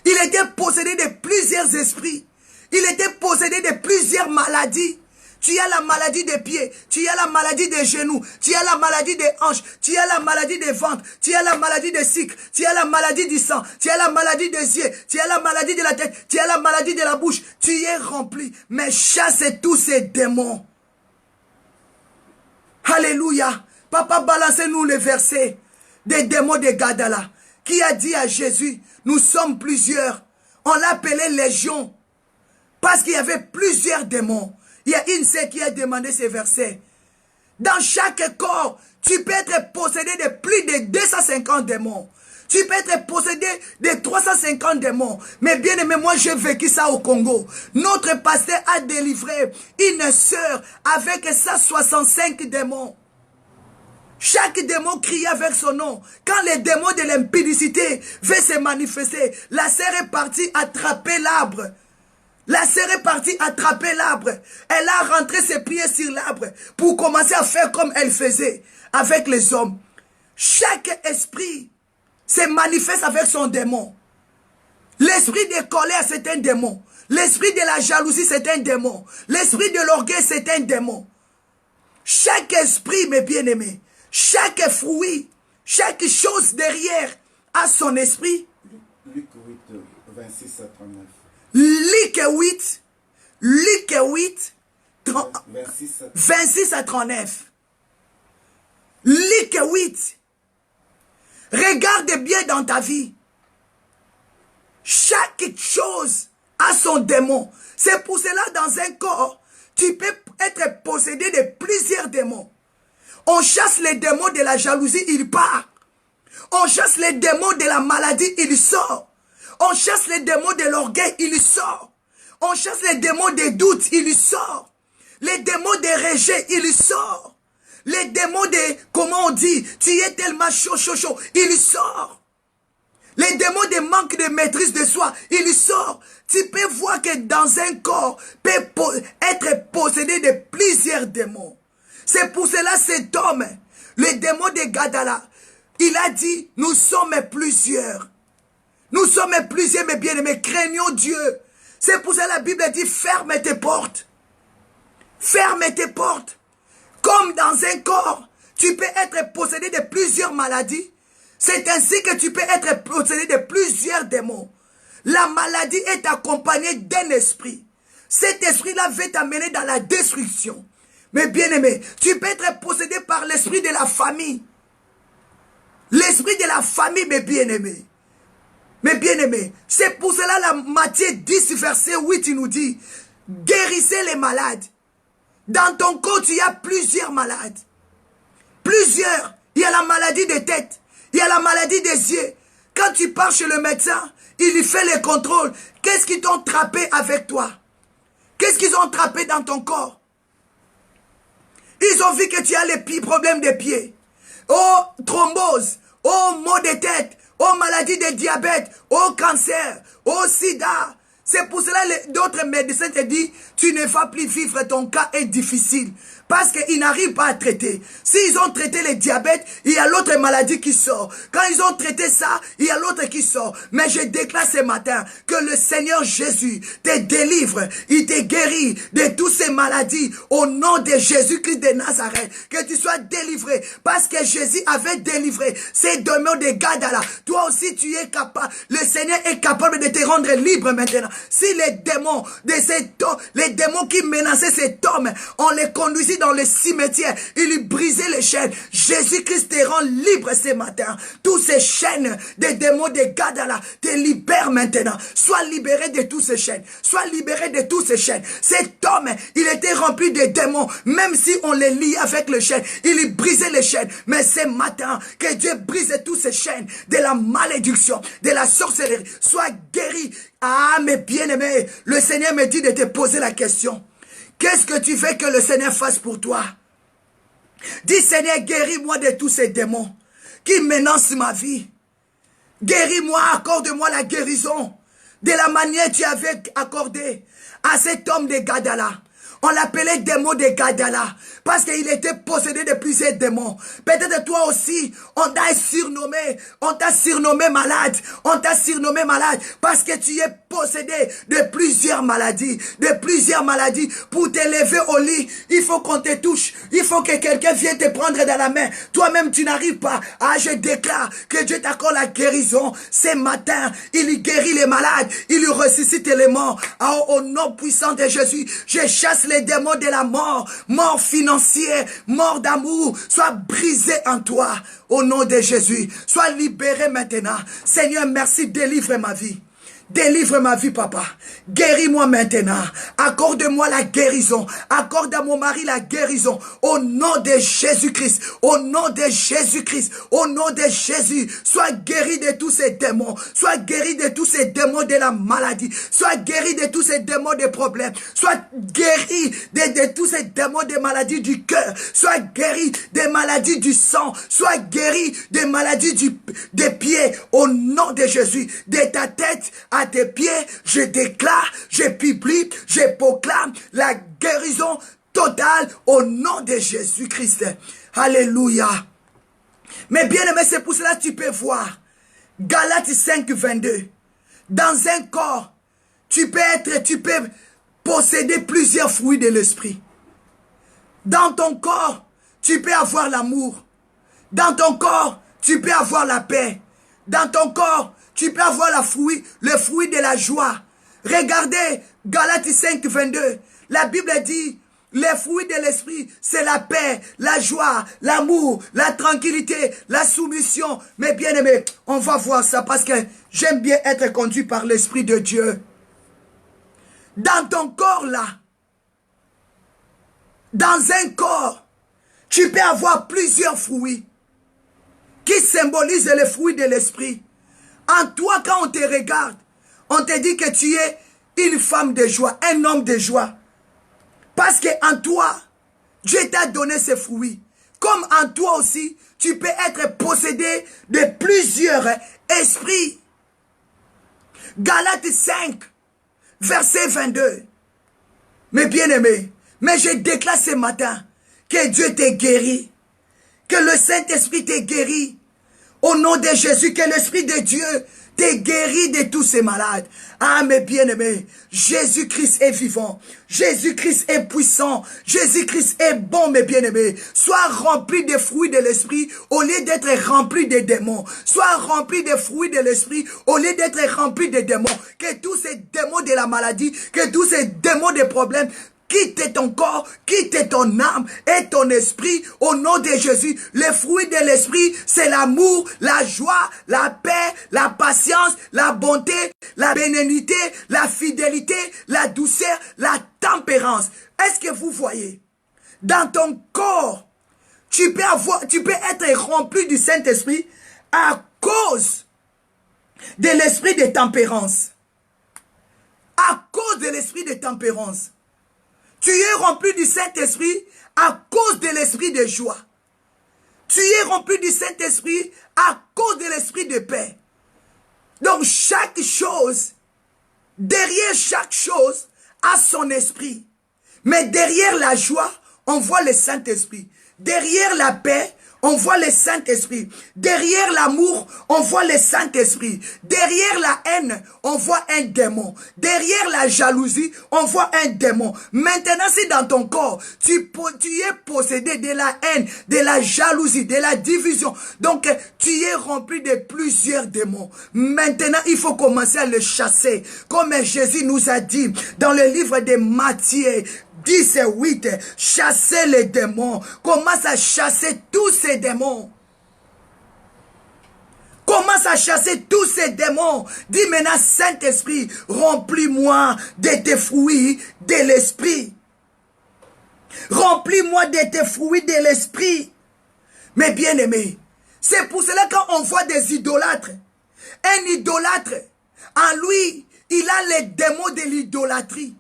Il était possédé de plusieurs esprits. Il était possédé de plusieurs maladies. Tu as la maladie des pieds, tu as la maladie des genoux, tu as la maladie des hanches, tu as la maladie des ventres, tu as la maladie des sucre, tu as la maladie du sang, tu as la maladie des yeux, tu as la maladie de la tête, tu as la maladie de la bouche. Tu es rempli. Mais chasse tous ces démons. Alléluia. Papa, balancez-nous les versets des démons de Gadara qui a dit à Jésus, nous sommes plusieurs. On l'appelait Légion. Parce qu'il y avait plusieurs démons. Il y a une sœur qui a demandé ces versets. Dans chaque corps, tu peux être possédé de plus de 250 démons. Tu peux être possédé de 350 démons. Mais bien aimé, moi j'ai vécu ça au Congo. Notre pasteur a délivré une sœur avec 165 démons. Chaque démon criait avec son nom. Quand les démons de l'impudicité veulent se manifester, la sœur est partie attraper l'arbre. La sœur est partie attraper l'arbre. Elle a rentré ses pieds sur l'arbre pour commencer à faire comme elle faisait avec les hommes. Chaque esprit se manifeste avec son démon. L'esprit de colère, c'est un démon. L'esprit de la jalousie, c'est un démon. L'esprit de l'orgueil, c'est un démon. Chaque esprit, mes bien-aimés, chaque fruit, chaque chose derrière a son esprit. Luc 8, 26 à 39. Luc 8, 26 à 39. Luc 8. Regarde bien dans ta vie. Chaque chose a son démon. C'est pour cela, dans un corps, tu peux être possédé de plusieurs démons. On chasse les démons de la jalousie, il part. On chasse les démons de la maladie, il sort. On chasse les démons de l'orgueil, il sort. On chasse les démons des doutes, il sort. Les démons des rejets, il sort. Les démons de, comment on dit, tu es tellement chaud, il sort. Les démons de manque de maîtrise de soi, il sort. Tu peux voir que dans un corps, peut être possédé de plusieurs démons. C'est pour cela cet homme, le démon de Gadara, il a dit, nous sommes plusieurs. Nous sommes plusieurs, mes bien-aimés, craignons Dieu. C'est pour ça que la Bible dit, ferme tes portes. Ferme tes portes. Comme dans un corps, tu peux être possédé de plusieurs maladies. C'est ainsi que tu peux être possédé de plusieurs démons. La maladie est accompagnée d'un esprit. Cet esprit-là veut t'amener dans la destruction. Mais bien-aimé, tu peux être possédé par l'esprit de la famille. L'esprit de la famille, mes bien-aimés. Mes bien-aimés, c'est pour cela la Matthieu 10, verset 8, il nous dit, guérissez les malades. Dans ton corps, il y a plusieurs malades. Plusieurs. Il y a la maladie de tête. Il y a la maladie des yeux. Quand tu pars chez le médecin, il lui fait les contrôles. Qu'est-ce qu'ils t'ont trappé avec toi? Qu'est-ce qu'ils ont trappé dans ton corps? Ils ont vu que tu as les problèmes des pieds. Oh, thrombose. Oh, maux de tête. Oh, maladie de diabète. Oh, cancer. Oh, sida. C'est pour cela que d'autres médecins te disent, tu ne vas plus vivre, ton cas est difficile. Parce qu'ils n'arrivent pas à traiter. S'ils ont traité le diabète, il y a l'autre maladie qui sort. Quand ils ont traité ça, il y a l'autre qui sort. Mais je déclare ce matin que le Seigneur Jésus te délivre. Il te guérit de toutes ces maladies. Au nom de Jésus-Christ de Nazareth. Que tu sois délivré. Parce que Jésus avait délivré ces démons de Gadara. Toi aussi tu es capable. Le Seigneur est capable de te rendre libre maintenant. Si les démons de cet homme, les démons qui menaçaient cet homme, on les conduisit dans le cimetière, il lui brisait les chaînes. Jésus-Christ te rend libre ce matin. Toutes ces chaînes des démons de Gadara te libèrent maintenant. Sois libéré de toutes ces chaînes. Sois libéré de toutes ces chaînes. Cet homme, il était rempli de démons. Même si on les liait avec les chaînes, il lui brisait les chaînes. Mais ce matin, que Dieu brise toutes ces chaînes de la malédiction, de la sorcellerie. Sois guéri. Ah, mes bien-aimés, le Seigneur me dit de te poser la question. Qu'est-ce que tu veux que le Seigneur fasse pour toi? Dis, Seigneur, guéris-moi de tous ces démons qui menacent ma vie. Guéris-moi, accorde-moi la guérison de la manière que tu avais accordé à cet homme de Gadara. On l'appelait démon de Gadara parce qu'il était possédé de plusieurs démons. Peut-être toi aussi, on t'a surnommé malade. On t'a surnommé malade parce que tu es possédé de plusieurs maladies. Pour t'élever au lit, il faut qu'on te touche. Il faut que quelqu'un vienne te prendre dans la main. Toi-même, tu n'arrives pas. Ah, je déclare que Dieu t'accorde la guérison. Ce matin, il guérit les malades. Il lui ressuscite les morts. Ah, au nom puissant de Jésus, je chasse les démons de la mort financière, mort d'amour, sois brisé en toi, au nom de Jésus. Sois libéré maintenant. Seigneur, merci, délivre ma vie. Délivre ma vie, papa. Guéris-moi maintenant. Accorde-moi la guérison. Accorde à mon mari la guérison. Au nom de Jésus-Christ. Au nom de Jésus-Christ. Au nom de Jésus. Sois guéri de tous ces démons. Sois guéri de tous ces démons de la maladie. Sois guéri de tous ces démons de problèmes. Sois guéri de tous ces démons de maladies du cœur. Sois guéri des maladies du sang. Sois guéri des maladies des pieds. Au nom de Jésus. De ta tête à tes pieds, je déclare, je publie, je proclame la guérison totale au nom de Jésus-Christ. Alléluia. Mais bien aimé, c'est pour cela que tu peux voir. Galates 5, 22. Dans un corps, tu peux posséder plusieurs fruits de l'esprit. Dans ton corps, tu peux avoir l'amour. Dans ton corps, tu peux avoir la paix. Dans ton corps, tu peux avoir le fruit de la joie. Regardez Galates 5, 22. La Bible dit, les fruits de l'esprit, c'est la paix, la joie, l'amour, la tranquillité, la soumission. Mais bien aimé, on va voir ça parce que j'aime bien être conduit par l'Esprit de Dieu. Dans ton corps là, dans un corps, tu peux avoir plusieurs fruits qui symbolisent les fruits de l'esprit. En toi, quand on te regarde, on te dit que tu es une femme de joie, un homme de joie. Parce qu'en toi, Dieu t'a donné ces fruits. Comme en toi aussi, tu peux être possédé de plusieurs esprits. Galates 5, verset 22. Mes bien-aimés, mais je déclare ce matin que Dieu t'ait guéri. Que le Saint-Esprit t'ait guéri. Au nom de Jésus, que l'Esprit de Dieu t'ait guéri de tous ces malades. Ah, mes bien-aimés, Jésus-Christ est vivant. Jésus-Christ est puissant. Jésus-Christ est bon, mes bien-aimés. Sois rempli des fruits de l'Esprit au lieu d'être rempli de démons. Sois rempli des fruits de l'Esprit au lieu d'être rempli de démons. Que tous ces démons de la maladie, que tous ces démons de problèmes, quitte ton corps, quitte ton âme et ton esprit au nom de Jésus. Les fruits de l'esprit, c'est l'amour, la joie, la paix, la patience, la bonté, la bénignité, la fidélité, la douceur, la tempérance. Est-ce que vous voyez? Dans ton corps, tu peux être rempli du Saint-Esprit à cause de l'esprit de tempérance. À cause de l'esprit de tempérance. Tu es rempli du Saint-Esprit à cause de l'esprit de joie. Tu es rempli du Saint-Esprit à cause de l'esprit de paix. Donc chaque chose, derrière chaque chose, a son esprit. Mais derrière la joie, on voit le Saint-Esprit. Derrière la paix, on voit le Saint-Esprit. Derrière l'amour, on voit le Saint-Esprit. Derrière la haine, on voit un démon. Derrière la jalousie, on voit un démon. Maintenant, si dans ton corps, tu es possédé de la haine, de la jalousie, de la division, donc tu es rempli de plusieurs démons. Maintenant, il faut commencer à le chasser. Comme Jésus nous a dit dans le livre de Matthieu, 10 et 8, chasser les démons. Commence à chasser tous ces démons. Commence à chasser tous ces démons. Dis maintenant, Saint-Esprit, remplis-moi de tes fruits de l'Esprit. Remplis-moi de tes fruits de l'Esprit. Mes bien-aimés, c'est pour cela quand on voit des idolâtres, un idolâtre, en lui, il a les démons de l'idolâtrie.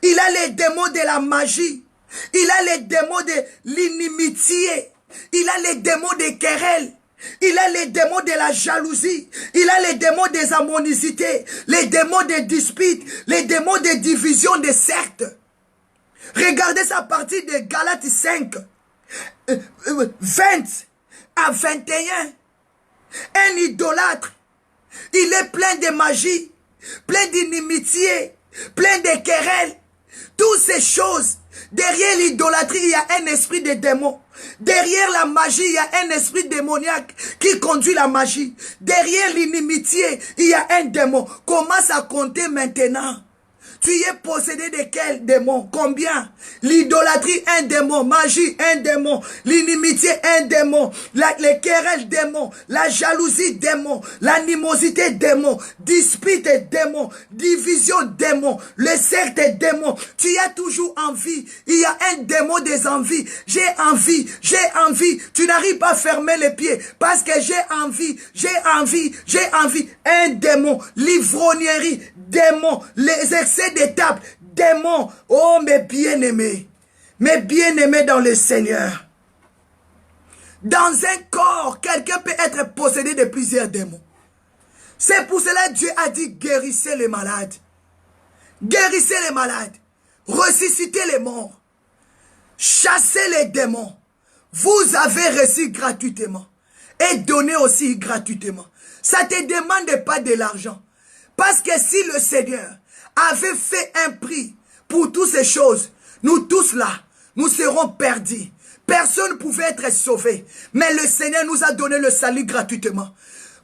Il a les démons de la magie. Il a les démons de l'inimitié. Il a les démons des querelles. Il a les démons de la jalousie. Il a les démons des harmonicités. Les démons des disputes. Les démons des divisions des sectes. Regardez ça à partir de Galates 5. 20 à 21. Un idolâtre. Il est plein de magie. Plein d'inimitié. Plein de querelles, toutes ces choses. Derrière l'idolâtrie, il y a un esprit de démon. Derrière la magie, il y a un esprit démoniaque qui conduit la magie. Derrière l'inimitié, il y a un démon. Commence à compter maintenant. Tu y es possédé de quel démon? Combien? L'idolâtrie, un démon. Magie, un démon. L'inimitié, un démon. Les querelles, démon. La jalousie, démon. L'animosité, démon. Dispute, démon. Division, démon. Le cercle, démon. Tu as toujours envie. Il y a un démon des envies. J'ai envie. J'ai envie. Tu n'arrives pas à fermer les pieds parce que j'ai envie. J'ai envie. J'ai envie. Un démon. L'ivrognerie, démon. Les excès d'étape, démon. Oh, mes bien-aimés. Mes bien-aimés dans le Seigneur. Dans un corps, quelqu'un peut être possédé de plusieurs démons. C'est pour cela que Dieu a dit guérissez les malades. Guérissez les malades. Ressuscitez les morts. Chassez les démons. Vous avez reçu gratuitement. Et donnez aussi gratuitement. Ça ne te demande pas de l'argent. Parce que si le Seigneur avait fait un prix pour toutes ces choses, nous tous là, nous serons perdus. Personne ne pouvait être sauvé. Mais le Seigneur nous a donné le salut gratuitement.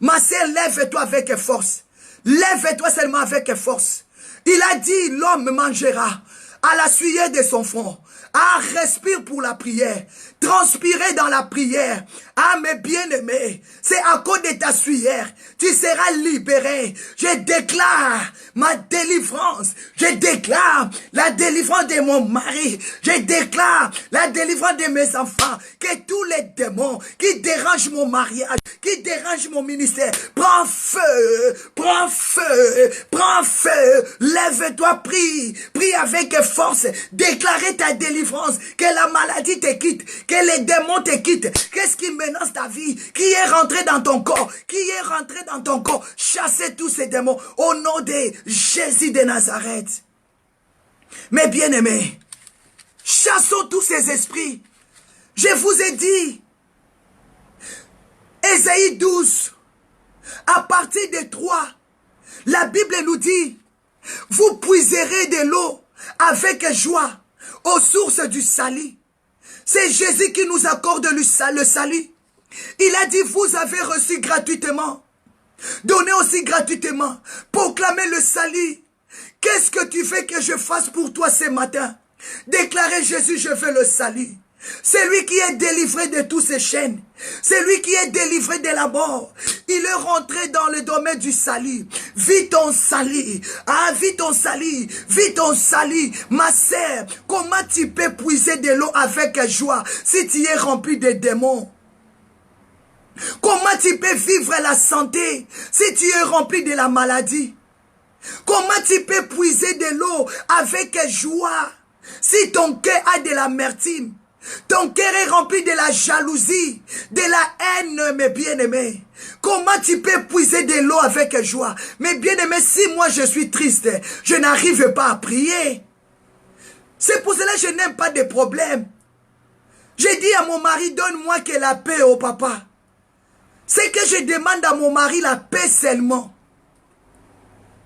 Ma sœur, lève-toi avec force. Lève-toi seulement avec force. Il a dit, l'homme mangera à la sueur de son front. Ah, respire pour la prière. Transpirer dans la prière. Ah, mes bien-aimés, c'est à cause de ta sueur. Tu seras libéré. Je déclare ma délivrance. Je déclare la délivrance de mon mari. Je déclare la délivrance de mes enfants. Que tous les démons qui dérangent mon mariage, qui dérangent mon ministère, prends feu, prends feu, prends feu. Lève-toi, prie. Prie avec force. Déclarez ta délivrance. Que la maladie te quitte. Que les démons te quittent. Qu'est-ce qui menace ta vie? Qui est rentré dans ton corps? Qui est rentré dans ton corps? Chassez tous ces démons au nom de Jésus de Nazareth. Mes bien-aimés, chassons tous ces esprits. Je vous ai dit, Ésaïe 12, à partir de 3, la Bible nous dit, vous puiserez de l'eau avec joie aux sources du salut. C'est Jésus qui nous accorde le salut. Il a dit, vous avez reçu gratuitement. Donnez aussi gratuitement. Proclamez le salut. Qu'est-ce que tu veux que je fasse pour toi ce matin? Déclarez Jésus, je veux le salut. C'est lui qui est délivré de toutes ces chaînes. C'est lui qui est délivré de la mort. Il est rentré dans le domaine du salut. Vis ton salut. Ah, vis ton salut. Vis ton salut. Ma sœur, comment tu peux puiser de l'eau avec joie si tu es rempli de démons? Comment tu peux vivre la santé si tu es rempli de la maladie? Comment tu peux puiser de l'eau avec joie si ton cœur a de l'amertume? Ton cœur est rempli de la jalousie, de la haine, mes bien-aimés. Comment tu peux puiser de l'eau avec joie? Mes bien-aimés, si moi je suis triste, je n'arrive pas à prier. C'est pour cela que je n'aime pas de problème. J'ai dit à mon mari, donne-moi que la paix au papa. C'est que je demande à mon mari la paix seulement.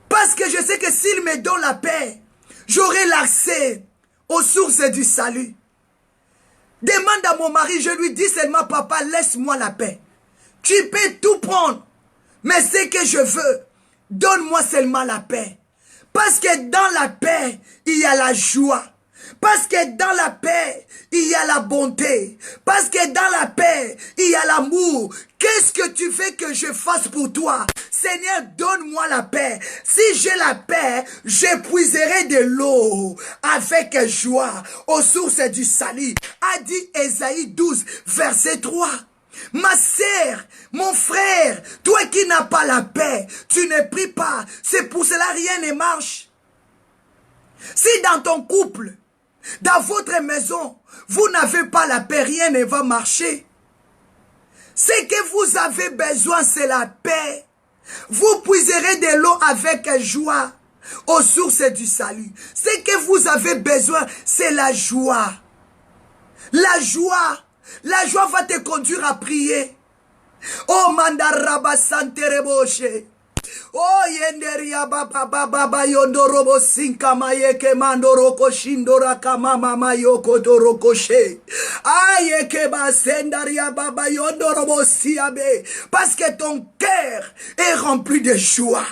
Parce que je sais que s'il me donne la paix, j'aurai l'accès aux sources du salut. Demande à mon mari, je lui dis seulement, papa, laisse-moi la paix. Tu peux tout prendre, mais ce que je veux, donne-moi seulement la paix. Parce que dans la paix, il y a la joie. Parce que dans la paix, il y a la bonté. Parce que dans la paix, il y a l'amour. Qu'est-ce que tu veux que je fasse pour toi? Seigneur, donne-moi la paix. Si j'ai la paix, je puiserai de l'eau avec joie aux sources du salut. A dit Ésaïe 12, verset 3. Ma sœur, mon frère, toi qui n'as pas la paix, tu ne pries pas. C'est pour cela rien ne marche. Si dans ton couple, dans votre maison, vous n'avez pas la paix, rien ne va marcher. Ce que vous avez besoin, c'est la paix. Vous puiserez de l'eau avec joie aux sources du salut. Ce que vous avez besoin, c'est la joie. La joie. La joie va te conduire à prier. Oh, mandaraba santereboshe. Oh, yenderia baba baba yondorobo sinkamayeke mandoroko shindora kamama mayoko dorokoshe. Ayeke basendaria baba yondorobo siabe. Parce que ton cœur est rempli de joie.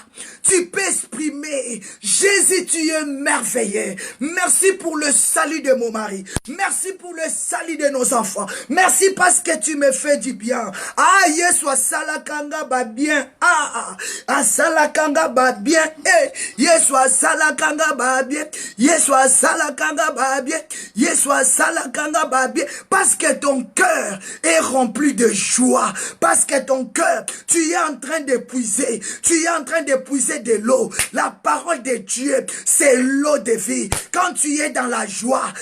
Tu peux exprimer, Jésus, tu es merveilleux. Merci pour le salut de mon mari. Merci pour le salut de nos enfants. Merci parce que tu me fais du bien. Ah, Yeswa salakanga ba bien. Salakanga ba bien. Yeswa salakanga ba bien. Yeswa salakanga ba bien. Yeswa salakanga ba bien. Parce que ton cœur est rempli de joie. Parce que ton cœur, tu es en train d'épuiser. Tu es en train d'épuiser de l'eau. La parole de Dieu, c'est l'eau de vie. Quand tu es dans la joie,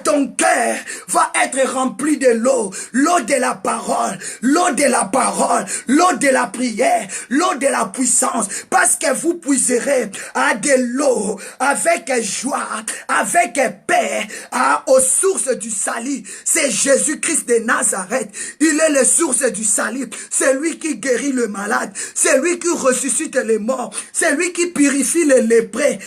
ton cœur va être rempli de l'eau. L'eau de la parole. L'eau de la parole. L'eau de la prière. L'eau de la puissance. Parce que vous puiserez à de l'eau avec joie, avec paix, aux sources du salut. C'est Jésus-Christ de Nazareth. Il est la source du salut. C'est lui qui guérit le malade. C'est lui qui ressuscite les morts. C'est lui qui purifie les lépreux.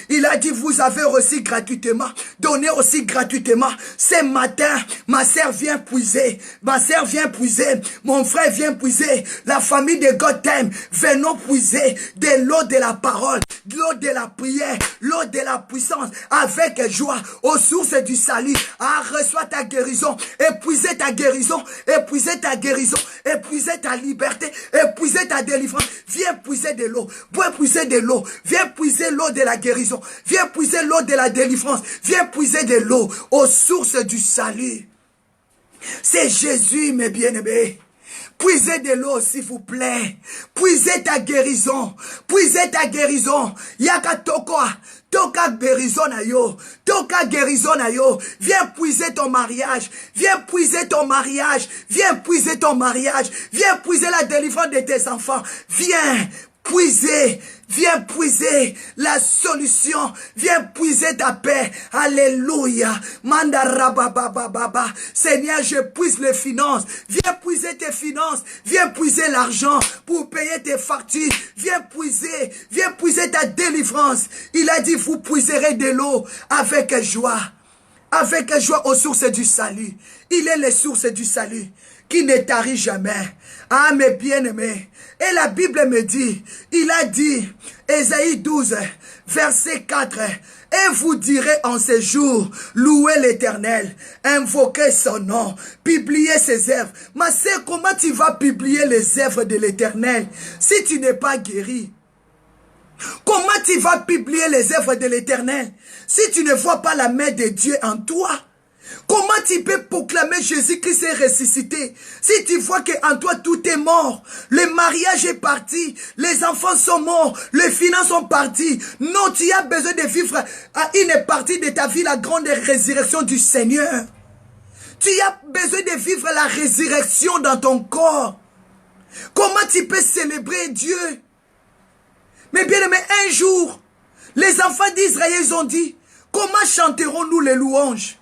Il a dit, vous avez reçu gratuitement. Donnez aussi gratuitement. Ce matin, ma sœur vient puiser. Ma sœur vient puiser. Mon frère vient puiser. La famille de Gotham, venons puiser de l'eau de la parole, de l'eau de la prière, l'eau de la puissance, avec joie, aux sources du salut. Reçois ta guérison. Épuisez ta guérison. Épuisez ta guérison. Épuisez ta liberté. Épuisez ta délivrance. Viens puiser de l'eau. Viens puiser de l'eau. Viens puiser l'eau de la guérison. Viens puiser l'eau de la délivrance. Viens puiser de l'eau aux sources du salut. C'est Jésus, mes bien-aimés. Puisez de l'eau, s'il vous plaît. Puisez ta guérison. Puisez ta guérison. Yaka tokoa. Toka guérison na yo. Toka guérison na yo. Viens puiser ton mariage. Viens puiser ton mariage. Viens puiser ton mariage. Viens puiser la délivrance de tes enfants. Viens puiser. Viens puiser la solution. Viens puiser ta paix. Alléluia. Mandarababababa. Seigneur, je puise les finances. Viens puiser tes finances. Viens puiser l'argent pour payer tes factures. Viens puiser ta délivrance. Il a dit, vous puiserez de l'eau avec joie. Avec joie aux sources du salut. Il est les sources du salut qui ne tarit jamais. Ah, mes bien-aimés. Et la Bible me dit, il a dit, Ésaïe 12, verset 4, et vous direz en ces jours, louez l'Éternel, invoquez son nom, publiez ses œuvres. Ma sœur, comment tu vas publier les œuvres de l'Éternel si tu n'es pas guéri? Comment tu vas publier les œuvres de l'Éternel si tu ne vois pas la main de Dieu en toi? Comment tu peux proclamer Jésus-Christ est ressuscité si tu vois qu'en toi tout est mort? Le mariage est parti, les enfants sont morts, les finances sont parties. Non, tu as besoin de vivre à une partie de ta vie la grande résurrection du Seigneur. Tu as besoin de vivre la résurrection dans ton corps. Comment tu peux célébrer Dieu? Mais bien aimé, un jour, les enfants d'Israël ils ont dit, comment chanterons-nous les louanges?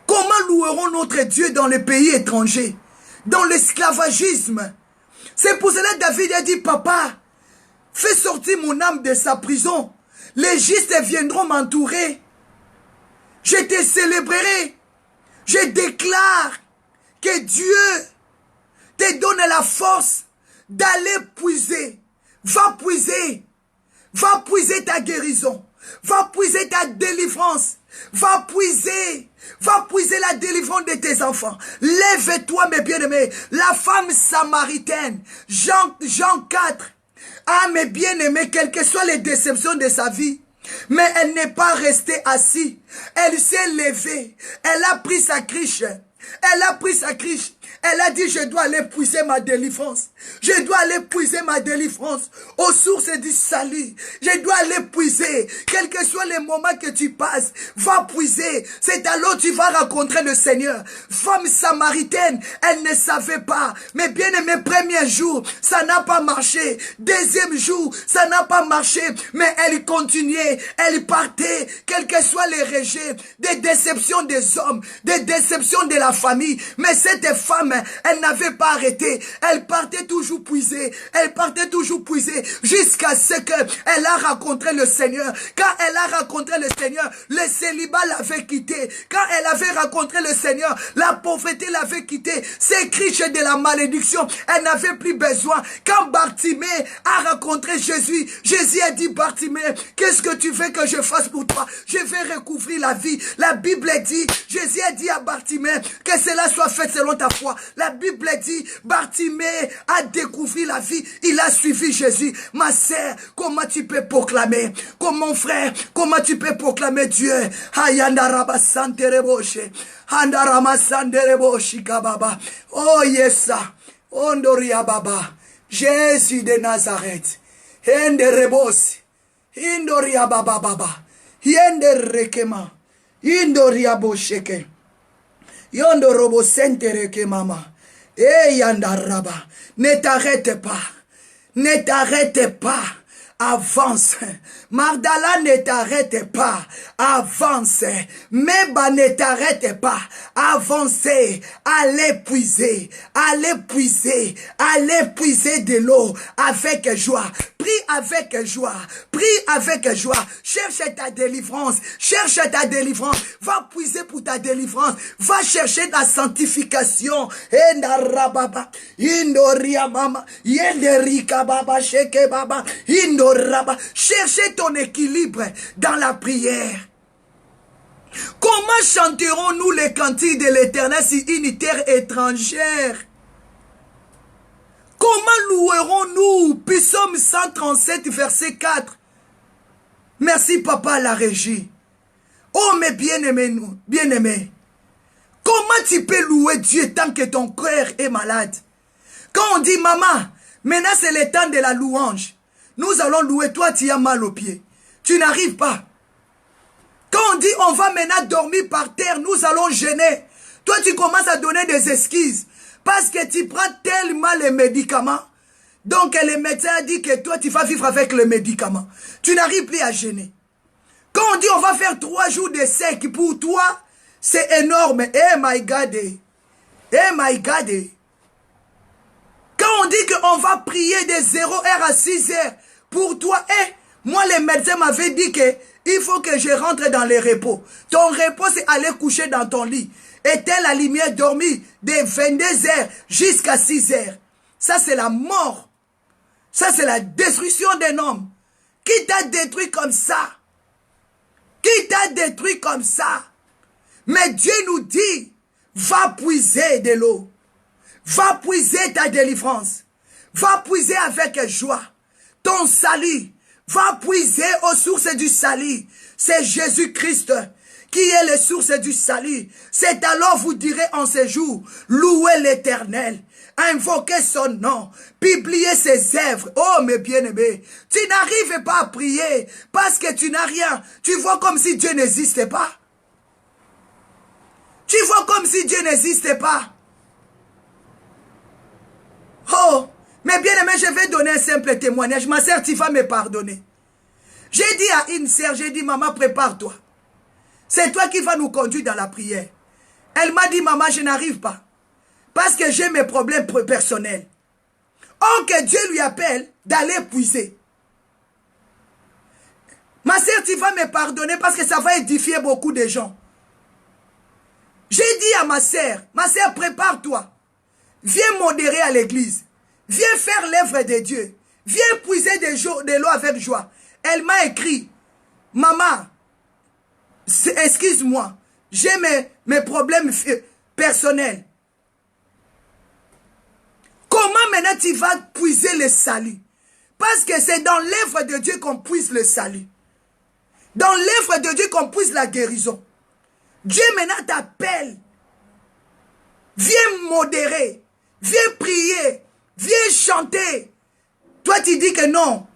Comment louerons notre Dieu dans les pays étrangers, dans l'esclavagisme? C'est pour cela que David a dit, papa, fais sortir mon âme de sa prison. Les justes viendront m'entourer. Je te célébrerai. Je déclare que Dieu te donne la force d'aller puiser. Va puiser. Va puiser ta guérison. Va puiser ta délivrance. Va puiser la délivrance de tes enfants. Lève-toi, mes bien-aimés. La femme samaritaine, Jean 4. Ah, mes bien-aimés, quelles que soient les déceptions de sa vie, mais elle n'est pas restée assise. Elle s'est levée. Elle a pris sa criche. Elle a pris sa criche. Elle a dit, je dois aller puiser ma délivrance. Je dois aller puiser ma délivrance aux sources du salut. Je dois aller puiser. Quels que soient les moments que tu passes, va puiser. C'est alors que tu vas rencontrer le Seigneur. Femme samaritaine, elle ne savait pas. Mais bien aimé, premier jour, ça n'a pas marché. Deuxième jour, ça n'a pas marché. Mais elle continuait, elle partait. Quels que soient les rejets, des déceptions des hommes, des déceptions de la famille. Mais cette femme femme, elle n'avait pas arrêté. Elle partait toujours puiser. Elle partait toujours puiser jusqu'à ce qu'elle a rencontré le Seigneur. Quand elle a rencontré le Seigneur, le célibat l'avait quitté. Quand elle avait rencontré le Seigneur, la pauvreté l'avait quitté. Ses cris de la malédiction, elle n'avait plus besoin. Quand Bartimée a rencontré Jésus, Jésus a dit, Bartimée, qu'est-ce que tu veux que je fasse pour toi? Je vais recouvrir la vie. La Bible dit, Jésus a dit à Bartimée, que cela soit fait selon ta foi. La Bible dit, Bartimée a découvert la vie. Il a suivi Jésus. Ma sœur, comment tu peux proclamer? Comme mon frère, comment tu peux proclamer Dieu? Ayandaraba santereboche. Andarama sandereboshi kababa. Oh yesa. Ondoria baba. Jésus de Nazareth. Enderebos. Indoria baba baba. Yenderekema. Indoria bosheke. Yondorobo sentereke mama. Yandaraba. Ne t'arrête pas. Ne t'arrête pas. Avance. Magdala, ne t'arrête pas. Avance. Meba, ne t'arrête pas. Avancez. Allez puiser. Allez puiser. Allez puiser de l'eau avec joie. Prie avec joie. Prie avec joie. Cherche ta délivrance. Cherche ta délivrance. Va puiser pour ta délivrance. Va chercher ta sanctification. Endarababa. Indoria mama. Yenderika baba. Sheke baba. Indoraba. Cherchez ton équilibre dans la prière. Comment chanterons-nous les cantiques de l'Éternel si une terre étrangère? Comment louerons-nous? Psaume 137, verset 4. Merci, papa, la régie. Oh, mes bien-aimés, nous, bien-aimés. Comment tu peux louer Dieu tant que ton cœur est malade? Quand on dit, maman, maintenant c'est le temps de la louange. Nous allons louer, toi tu as mal aux pieds. Tu n'arrives pas. Quand on dit, on va maintenant dormir par terre, nous allons gêner. Toi tu commences à donner des excuses. Parce que tu prends tellement les médicaments. Donc le médecin a dit que toi tu vas vivre avec le médicament. Tu n'arrives plus à gêner. Quand on dit on va faire 3 jours de sec, pour toi, c'est énorme. Eh my God. Eh my God. Quand on dit qu'on va prier de 0h à 6h, pour toi, moi les médecins m'avaient dit que il faut que je rentre dans les repos. Ton repos, c'est aller coucher dans ton lit. Éteins la lumière, dormir de 22h jusqu'à 6h. Ça, c'est la mort. Ça, c'est la destruction d'un homme. Qui t'a détruit comme ça? Qui t'a détruit comme ça? Mais Dieu nous dit, va puiser de l'eau. Va puiser ta délivrance. Va puiser avec joie ton salut. Va puiser aux sources du salut. C'est Jésus-Christ qui est la source du salut. C'est alors vous direz en ce jour, louez l'Éternel, invoquez son nom, publiez ses œuvres. Oh mes bien-aimés, tu n'arrives pas à prier parce que tu n'as rien. Tu vois comme si Dieu n'existait pas. Tu vois comme si Dieu n'existait pas. Oh, mais bien aimé, je vais donner un simple témoignage. Ma sœur, tu vas me pardonner. J'ai dit à une sœur, j'ai dit, maman, prépare-toi. C'est toi qui vas nous conduire dans la prière. Elle m'a dit, maman, je n'arrive pas. Parce que j'ai mes problèmes personnels. Or que Dieu lui appelle d'aller puiser. Ma sœur, tu vas me pardonner parce que ça va édifier beaucoup de gens. J'ai dit à ma sœur, prépare-toi. Viens modérer à l'église. Viens faire l'œuvre de Dieu. Viens puiser de l'eau avec joie. Elle m'a écrit, maman, excuse-moi, j'ai mes problèmes personnels. Comment maintenant tu vas puiser le salut? Parce que c'est dans l'œuvre de Dieu qu'on puise le salut. Dans l'œuvre de Dieu qu'on puise la guérison. Dieu maintenant t'appelle. Viens modérer. Viens prier. Viens chanter. Toi tu dis que non.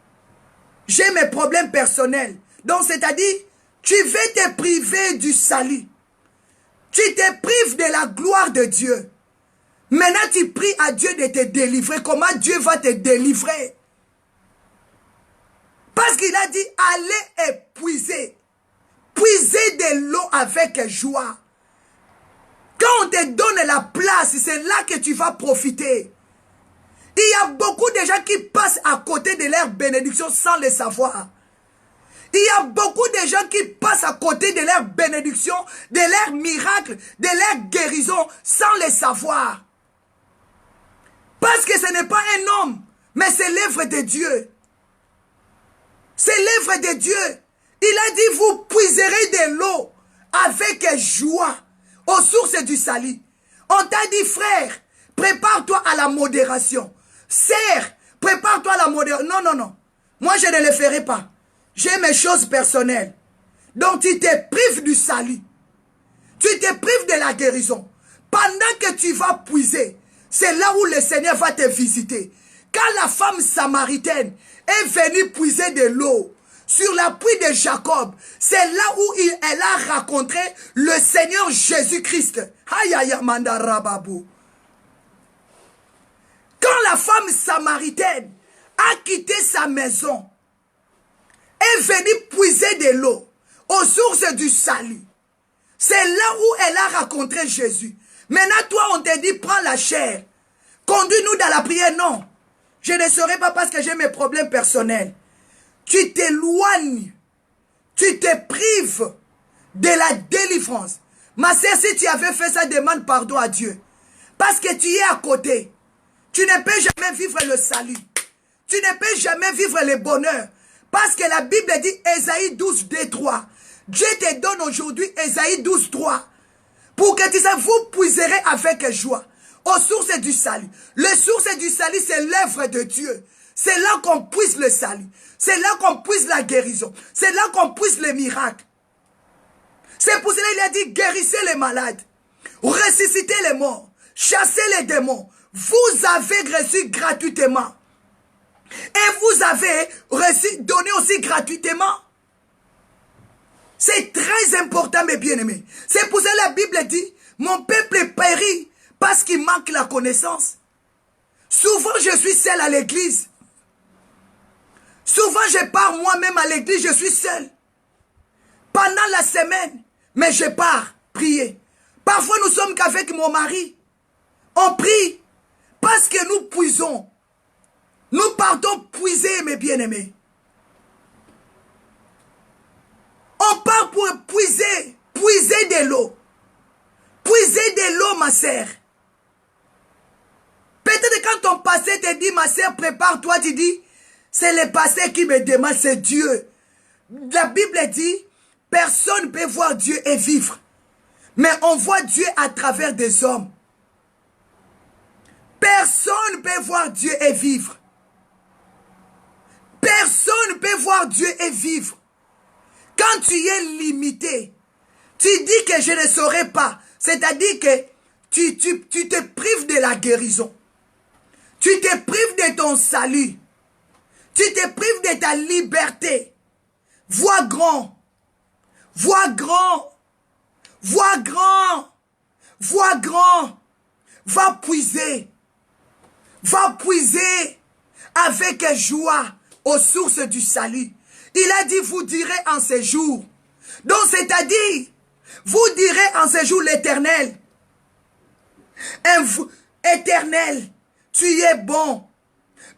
J'ai mes problèmes personnels. Donc c'est-à-dire, tu veux te priver du salut. Tu te prives de la gloire de Dieu. Maintenant tu pries à Dieu de te délivrer. Comment Dieu va te délivrer? Parce qu'il a dit, allez et puiser. Puiser de l'eau avec joie. Quand on on te donne la place, c'est là que tu vas profiter. Il y a beaucoup de gens qui passent à côté de leur bénédiction sans le savoir. Il y a beaucoup de gens qui passent à côté de leur bénédiction, de leur miracle, de leur guérison sans le savoir. Parce que ce n'est pas un homme, mais c'est l'œuvre de Dieu. C'est l'œuvre de Dieu. Il a dit, vous puiserez de l'eau avec joie aux sources du salut. On t'a dit, frère, prépare-toi à la modération. Sœur, prépare-toi à la modération. Non, non, non. Moi, je ne le ferai pas. J'ai mes choses personnelles. Donc, tu te prives du salut. Tu te prives de la guérison. Pendant que tu vas puiser, c'est là où le Seigneur va te visiter. Quand la femme samaritaine est venue puiser de l'eau sur la puits de Jacob, c'est là où elle a rencontré le Seigneur Jésus-Christ. Aïe aïe manda rababou. Quand la femme samaritaine a quitté sa maison, est venue puiser de l'eau aux sources du salut, c'est là où elle a rencontré Jésus. Maintenant, toi, on te dit, prends la chair, conduis-nous dans la prière. Non, je ne saurais pas parce que j'ai mes problèmes personnels. Tu t'éloignes, tu te prives de la délivrance. Ma sœur, si tu avais fait ça, demande pardon à Dieu. Parce que tu es à côté. Tu ne peux jamais vivre le salut. Tu ne peux jamais vivre le bonheur. Parce que la Bible dit, Ésaïe 12, 2, 3. Dieu te donne aujourd'hui Ésaïe 12, 3. Pour que tu saches, vous puiserez avec joie aux sources du salut. Les sources du salut, c'est l'œuvre de Dieu. C'est là qu'on puise le salut. C'est là qu'on puise la guérison. C'est là qu'on puise les miracles. C'est pour cela qu'il a dit, guérissez les malades. Ressuscitez les morts. Chassez les démons. Vous avez reçu gratuitement. Et vous avez reçu, donné aussi gratuitement. C'est très important, mes bien-aimés. C'est pour ça que la Bible dit, mon peuple périt parce qu'il manque la connaissance. Souvent, je suis seul à l'église. Souvent, je pars moi-même à l'église, je suis seul. Pendant la semaine, mais je pars prier. Parfois, nous sommes qu'avec mon mari. On prie parce que nous puisons. Nous partons puiser, mes bien-aimés. On part pour puiser, puiser de l'eau. Puiser de l'eau, ma sœur. Peut-être quand ton pasteur te dit, ma sœur, prépare-toi, tu dis, c'est le pasteur qui me demande, c'est Dieu. La Bible dit, personne ne peut voir Dieu et vivre. Mais on voit Dieu à travers des hommes. Personne ne peut voir Dieu et vivre. Personne ne peut voir Dieu et vivre. Quand tu es limité, tu dis que je ne saurais pas. C'est-à-dire que tu te prives de la guérison. Tu te prives de ton salut. Tu te prives de ta liberté. Vois grand. Vois grand. Vois grand. Vois grand. Va puiser. Va puiser avec joie aux sources du salut. Il a dit, vous direz en ces jours. Donc, c'est-à-dire, vous direz en ces jours l'Éternel. Éternel, tu es bon.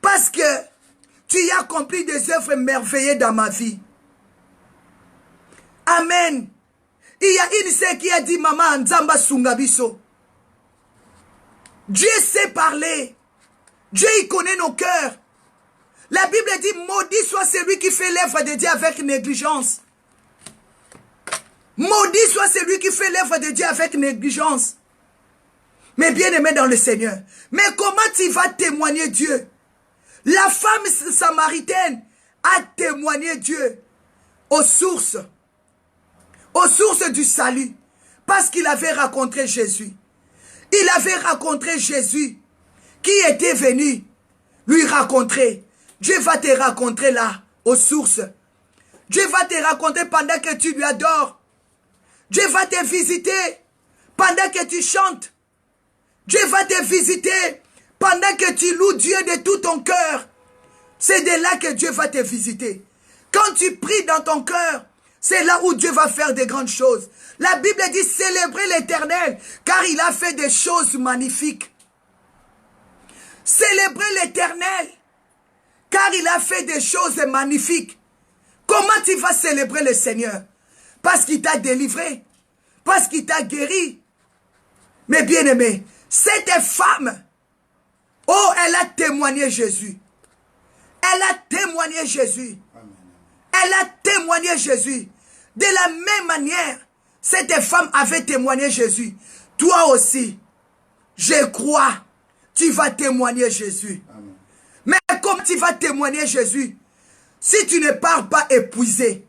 Parce que tu as accompli des œuvres merveilleuses dans ma vie. Amen. Il y a une sœur qui a dit, Maman, Nzamba Sungabiso. Dieu sait parler. Dieu, il connaît nos cœurs. La Bible dit, maudit soit celui qui fait l'œuvre de Dieu avec négligence. Maudit soit celui qui fait l'œuvre de Dieu avec négligence. Mais bien aimé dans le Seigneur. Mais comment tu vas témoigner Dieu? La femme samaritaine a témoigné Dieu aux sources du salut. Parce qu'il avait rencontré Jésus. Il avait rencontré Jésus qui était venu lui rencontrer. Dieu va te rencontrer là, aux sources. Dieu va te rencontrer pendant que tu lui adores. Dieu va te visiter pendant que tu chantes. Dieu va te visiter pendant que tu loues Dieu de tout ton cœur. C'est de là que Dieu va te visiter. Quand tu pries dans ton cœur, C'est là où Dieu va faire des grandes choses. La Bible dit célébrer l'Éternel, car il a fait des choses magnifiques. Célébrer l'Éternel, car il a fait des choses magnifiques. Comment tu vas célébrer le Seigneur? Parce qu'il t'a délivré, parce qu'il t'a guéri. Mais bien aimé, cette femme, oh, elle a témoigné Jésus. Elle a témoigné Jésus. Amen. Elle a témoigné Jésus. De la même manière, cette femme avait témoigné Jésus. Toi aussi, je crois, tu vas témoigner Jésus. Amen. Mais comme tu vas témoigner Jésus, si tu ne pars pas épuisé,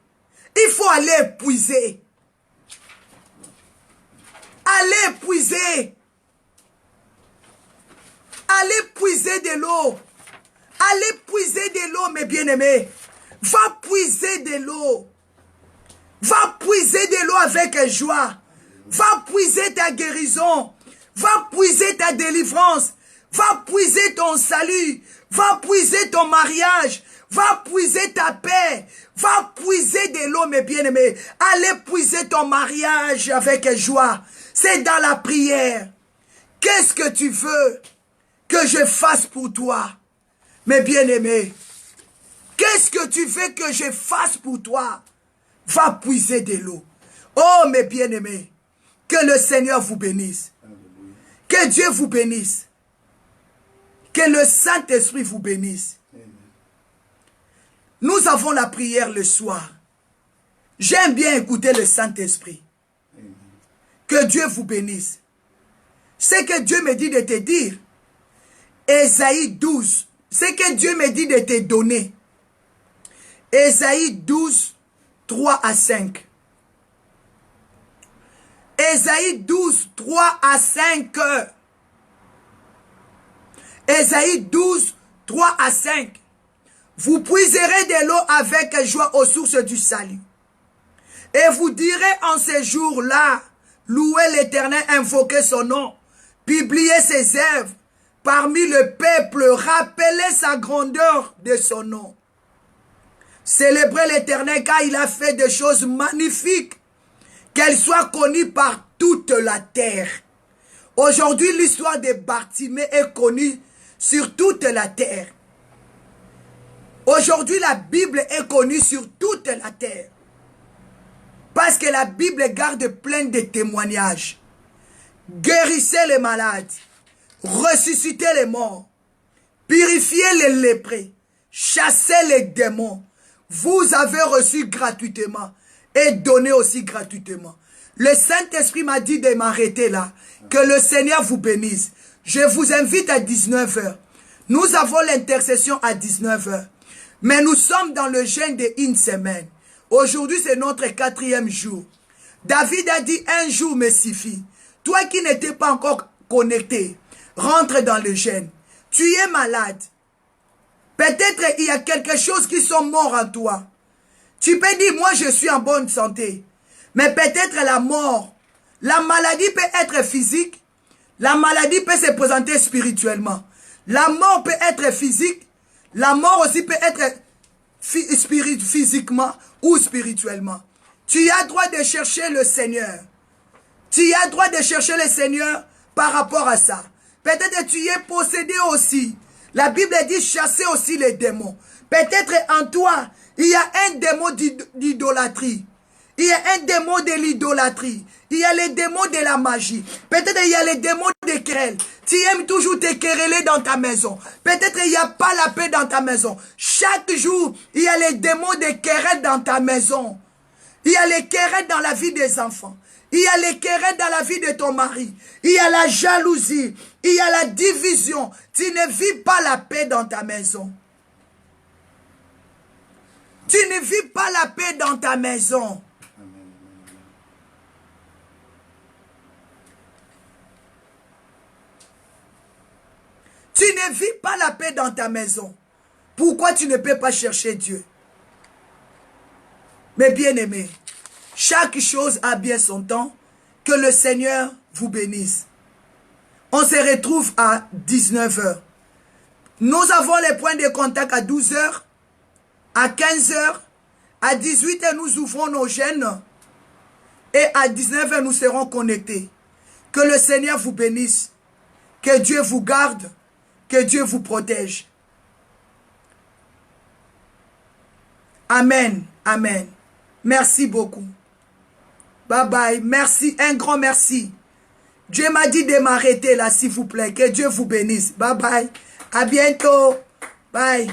il faut aller épuiser. Allez puiser. Allez puiser de l'eau. Allez puiser de l'eau, mes bien-aimés. Va puiser de l'eau. Va puiser de l'eau avec joie. Va puiser ta guérison. Va puiser ta délivrance. Va puiser ton salut. Va puiser ton mariage. Va puiser ta paix. Va puiser de l'eau, mes bien-aimés. Allez puiser ton mariage avec joie. C'est dans la prière. Qu'est-ce que tu veux que je fasse pour toi, mes bien-aimés? Qu'est-ce que tu veux que je fasse pour toi? Va puiser de l'eau. Oh, mes bien-aimés, que le Seigneur vous bénisse. Alléluia. Que Dieu vous bénisse. Que le Saint-Esprit vous bénisse. Amen. Nous avons la prière le soir. J'aime bien écouter le Saint-Esprit. Amen. Que Dieu vous bénisse. C'est que Dieu me dit de te dire. Ésaïe 12. C'est que Dieu me dit de te donner. Ésaïe 12, 3 à 5. Ésaïe 12, 3 à 5. Ésaïe 12, 3 à 5. Vous puiserez de l'eau avec joie aux sources du salut. Et vous direz en ces jours-là, louez l'Éternel, invoquez son nom, publiez ses œuvres parmi le peuple, rappelez sa grandeur de son nom. Célébrez l'Éternel car il a fait des choses magnifiques, qu'elles soient connues par toute la terre. Aujourd'hui, l'histoire de Bartimée est connue sur toute la terre. Aujourd'hui, la Bible est connue sur toute la terre. Parce que la Bible garde plein de témoignages. Guérissez les malades, ressuscitez les morts, purifiez les lépreux, chassez les démons. Vous avez reçu gratuitement et donné aussi gratuitement. Le Saint-Esprit m'a dit de m'arrêter là. Que le Seigneur vous bénisse. Je vous invite à 19 h. Nous avons l'intercession à 19 h. Mais nous sommes dans le jeûne de une semaine. Aujourd'hui, c'est notre 4e jour. David a dit, un jour me suffit. Toi qui n'étais pas encore connecté, rentre dans le jeûne. Tu es malade. Peut-être il y a quelque chose qui sont morts en toi. Tu peux dire, moi je suis en bonne santé. Mais peut-être la mort, la maladie peut être physique. La maladie peut se présenter spirituellement. La mort peut être physique. La mort aussi peut être physiquement ou spirituellement. Tu as droit de chercher le Seigneur. Tu as droit de chercher le Seigneur par rapport à ça. Peut-être que tu es possédé aussi. La Bible dit chasser aussi les démons. Peut-être en toi, il y a un démon d'idolâtrie. Il y a un démon de l'idolâtrie. Il y a les démons de la magie. Peut-être il y a les démons des querelles. Tu aimes toujours te quereller dans ta maison. Peut-être il n'y a pas la paix dans ta maison. Chaque jour, il y a les démons des querelles dans ta maison. Il y a les querelles dans la vie des enfants. Il y a les querelles dans la vie de ton mari. Il y a la jalousie. Il y a la division. Tu ne vis pas la paix dans ta maison. Tu ne vis pas la paix dans ta maison. Tu ne vis pas la paix dans ta maison. Pourquoi tu ne peux pas chercher Dieu? Mes bien-aimés, chaque chose a bien son temps. Que le Seigneur vous bénisse. On se retrouve à 19 h. Nous avons les points de contact à 12 h, à 15 h, À 18h, nous ouvrons nos chaînes. Et à 19h, nous serons connectés. Que le Seigneur vous bénisse. Que Dieu vous garde. Que Dieu vous protège. Amen. Amen. Merci beaucoup. Bye bye. Merci. Un grand merci. Dieu m'a dit de m'arrêter là, s'il vous plaît. Que Dieu vous bénisse. Bye bye. À bientôt. Bye.